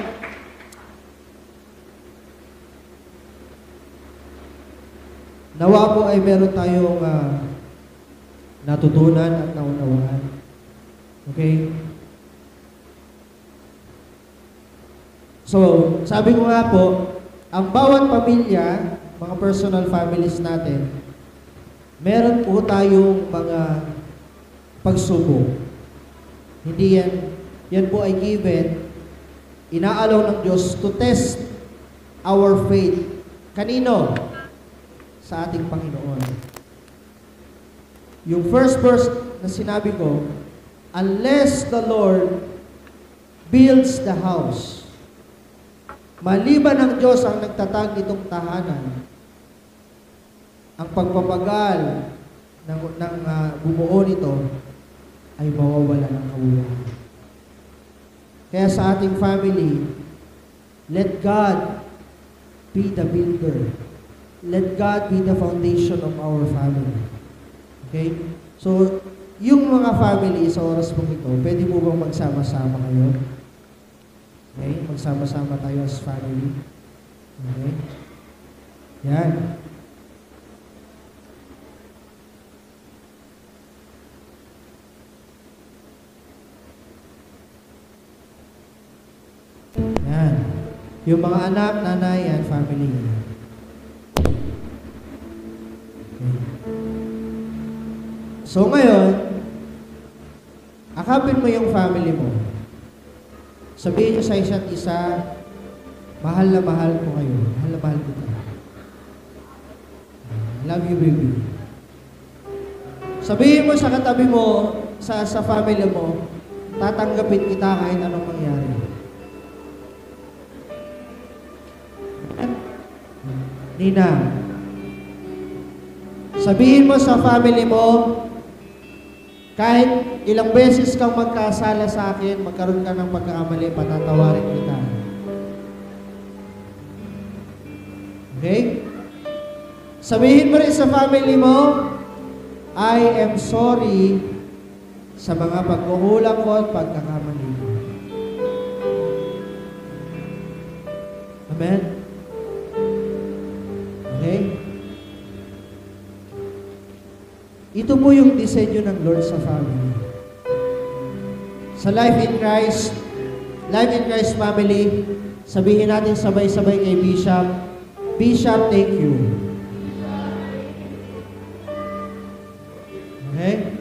Nawa po ay meron tayong natutunan at naunawaan. Okay? So, sabi ko nga po, ang bawat pamilya, mga personal families natin, meron po tayong mga pagsubok. Hindi yan po ay given, inaalaw ng Diyos to test our faith. Kanino? Sa ating Panginoon. Yung first verse na sinabi ko, unless the Lord builds the house, maliban ng Diyos ang nagtatag nitong tahanan, ang pagpapagal ng bumuo nito ay mawawala ng kabuuan. Kaya sa ating family, let God be the builder. Let God be the foundation of our family. Okay? So, yung mga family sa oras mong ito, pwede mo bang magsama-sama kayo? Okay? Magsama-sama tayo as family. Okay? Yan. Yan. Yung mga anak, nanay, and family. So ngayon, akapin mo yung family mo. Sabihin nyo sa isa't isa, mahal na mahal ko kayo. Mahal na mahal kita. Love you, baby. Sabihin mo sa katabi mo, sa family mo, tatanggapin kita kahit anong mangyari. Nina, sabihin mo sa family mo, kahit ilang beses kang magkasala sa akin, magkaroon ka ng pagkakamali, patatawarin kita. Okay? Sabihin mo rin sa family mo, I am sorry sa mga pagkukulang ko at pagkakamali. Amen? Okay? Ito po yung disenyo ng Lord sa family. Sa Life in Christ family, sabihin natin sabay-sabay kay Bishop, Bishop, thank you. Okay?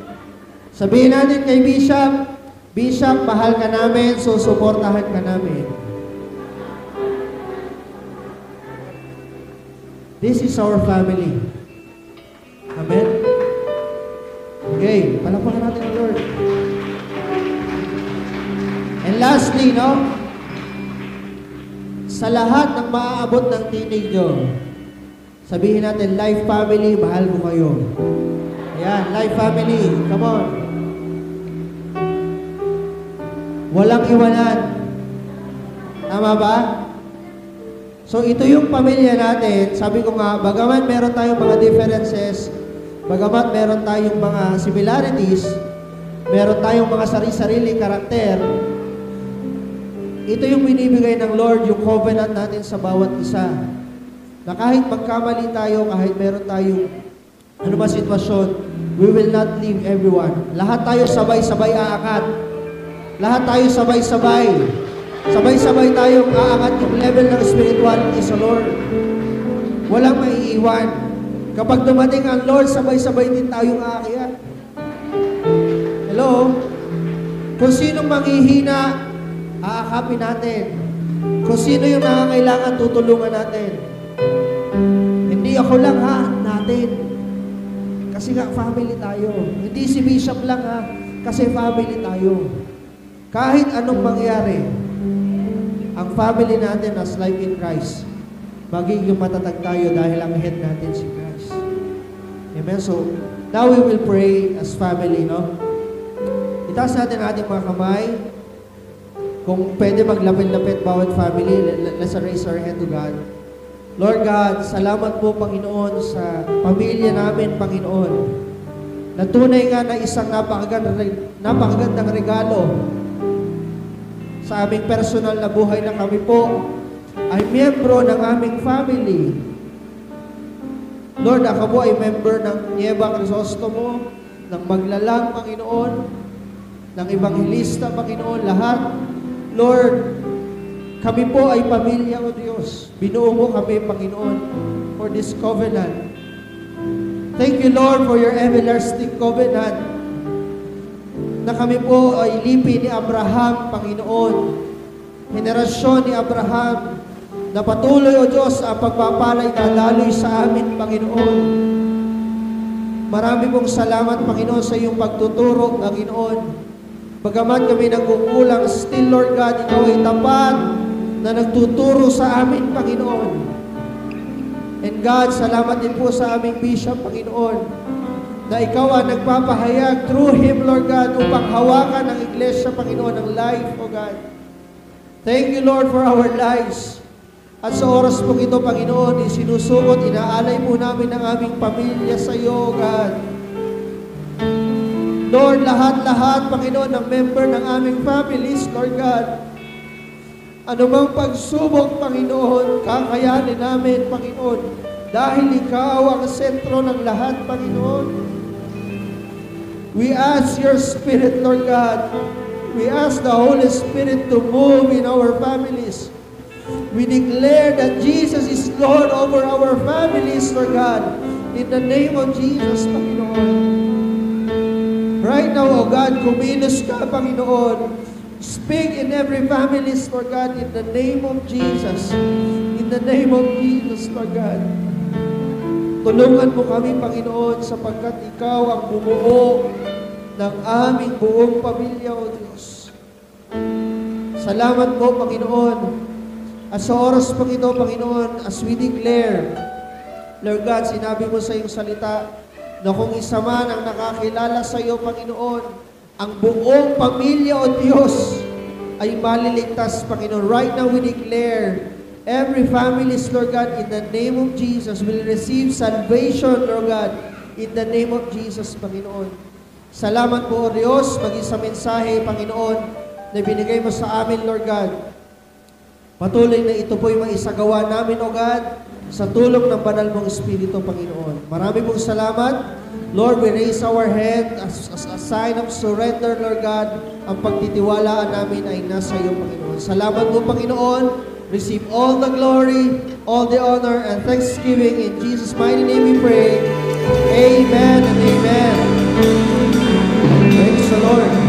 Sabihin natin kay Bishop, Bishop, mahal ka namin, susuportahan ka namin. This is our family. Amen? Okay, palakpakan natin ang Lord. And lastly, sa lahat ng maaabot ng tinig nyo, sabihin natin, Life family, mahal ko kayo. Ayan, Life family, come on. Walang iwanan. Tama ba? So, ito yung pamilya natin. Sabi ko nga, bagaman meron tayong mga differences, bagamat meron tayong mga similarities, meron tayong mga sarili-sarili karakter, ito yung binibigay ng Lord, yung covenant natin sa bawat isa. Na kahit magkamali tayo, kahit meron tayong anumang sitwasyon, we will not leave everyone. Lahat tayo sabay-sabay aangat. Lahat tayo sabay-sabay. Sabay-sabay tayong aangat yung level ng spirituality sa Lord. Walang maiiwan. Kapag dumating ang Lord, sabay-sabay din tayong aakyat. Hello? Kung sinong manghihina, aakapin natin. Kung sino yung nangangailangan, tutulungan natin. Hindi ako lang natin. Kasi nga, family tayo. Hindi si Bishop lang kasi family tayo. Kahit anong mangyari, ang family natin as Life in Christ, magiging matatag tayo dahil ang head natin si Christ. Amen? So, now we will pray as family, Itaas natin ang ating mga kamay. Kung pwede maglapit-lapit bawat family, let's raise our hand to God. Lord God, salamat po, Panginoon, sa pamilya namin, Panginoon. Na tunay nga na isang napakagandang regalo sa aming personal na buhay na kami po ay miyembro ng aming family. Lord, ako po ay member ng Nueva Crisostomo, ng Maglalang, Panginoon, ng Evangelista, Panginoon, lahat. Lord, kami po ay pamilya o Diyos. Binuo mo kami, Panginoon, for this covenant. Thank you, Lord, for your everlasting covenant na kami po ay lipi ni Abraham, Panginoon. Henerasyon ni Abraham na patuloy, O Diyos, ang pagpapalay daloy sa amin, Panginoon. Marami pong salamat, Panginoon, sa iyong pagtuturo, Panginoon. Bagamat kami nagkukulang, still, Lord God, ikaw ay tapat na nagtuturo sa amin, Panginoon. And God, salamat din po sa aming bishop, Panginoon, na ikaw ang nagpapahayag through him, Lord God, upang hawakan ang iglesia, Panginoon, ng life, O God. Thank you, Lord, for our lives. At sa oras po ito, Panginoon, isinusuot, inaalay po namin ang aming pamilya sa iyo, O God. Lord, lahat-lahat, Panginoon, ng member ng aming families, Lord God, anumang pagsubok, Panginoon, kakayanin namin, Panginoon, dahil ikaw ang sentro ng lahat, Panginoon. We ask your Spirit, Lord God. We ask the Holy Spirit to move in our families. We declare that Jesus is Lord over our families, Lord God. In the name of Jesus, Panginoon. Right now, O God, kumilos ka, Panginoon. Speak in every family, Lord God, in the name of Jesus. In the name of Jesus, Lord God. Tulungan mo kami, Panginoon, sapagkat ikaw ang bumuo ng aming buong pamilya, O Diyos. Salamat po, Panginoon. At sa oras pang ito, Panginoon, as we declare, Lord God, sinabi mo sa iyong salita na kung isa man ang nakakilala sa iyo, Panginoon, ang buong pamilya, O Diyos, ay maliligtas, Panginoon. Right now, we declare, every family, Lord God, in the name of Jesus, will receive salvation, Lord God, in the name of Jesus, Panginoon. Salamat po, O Diyos, maging sa mensahe, Panginoon, na binigay mo sa amin, Lord God. Patuloy na ito po'y maisagawa namin, O God, sa tulong ng banal mong Espiritu, Panginoon. Marami pong salamat. Lord, we raise our hand as a sign of surrender, Lord God. Ang pagtitiwalaan namin ay nasa iyo, Panginoon. Salamat po, Panginoon. Receive all the glory, all the honor, and thanksgiving. In Jesus' mighty name we pray. Amen and amen. Praise the Lord.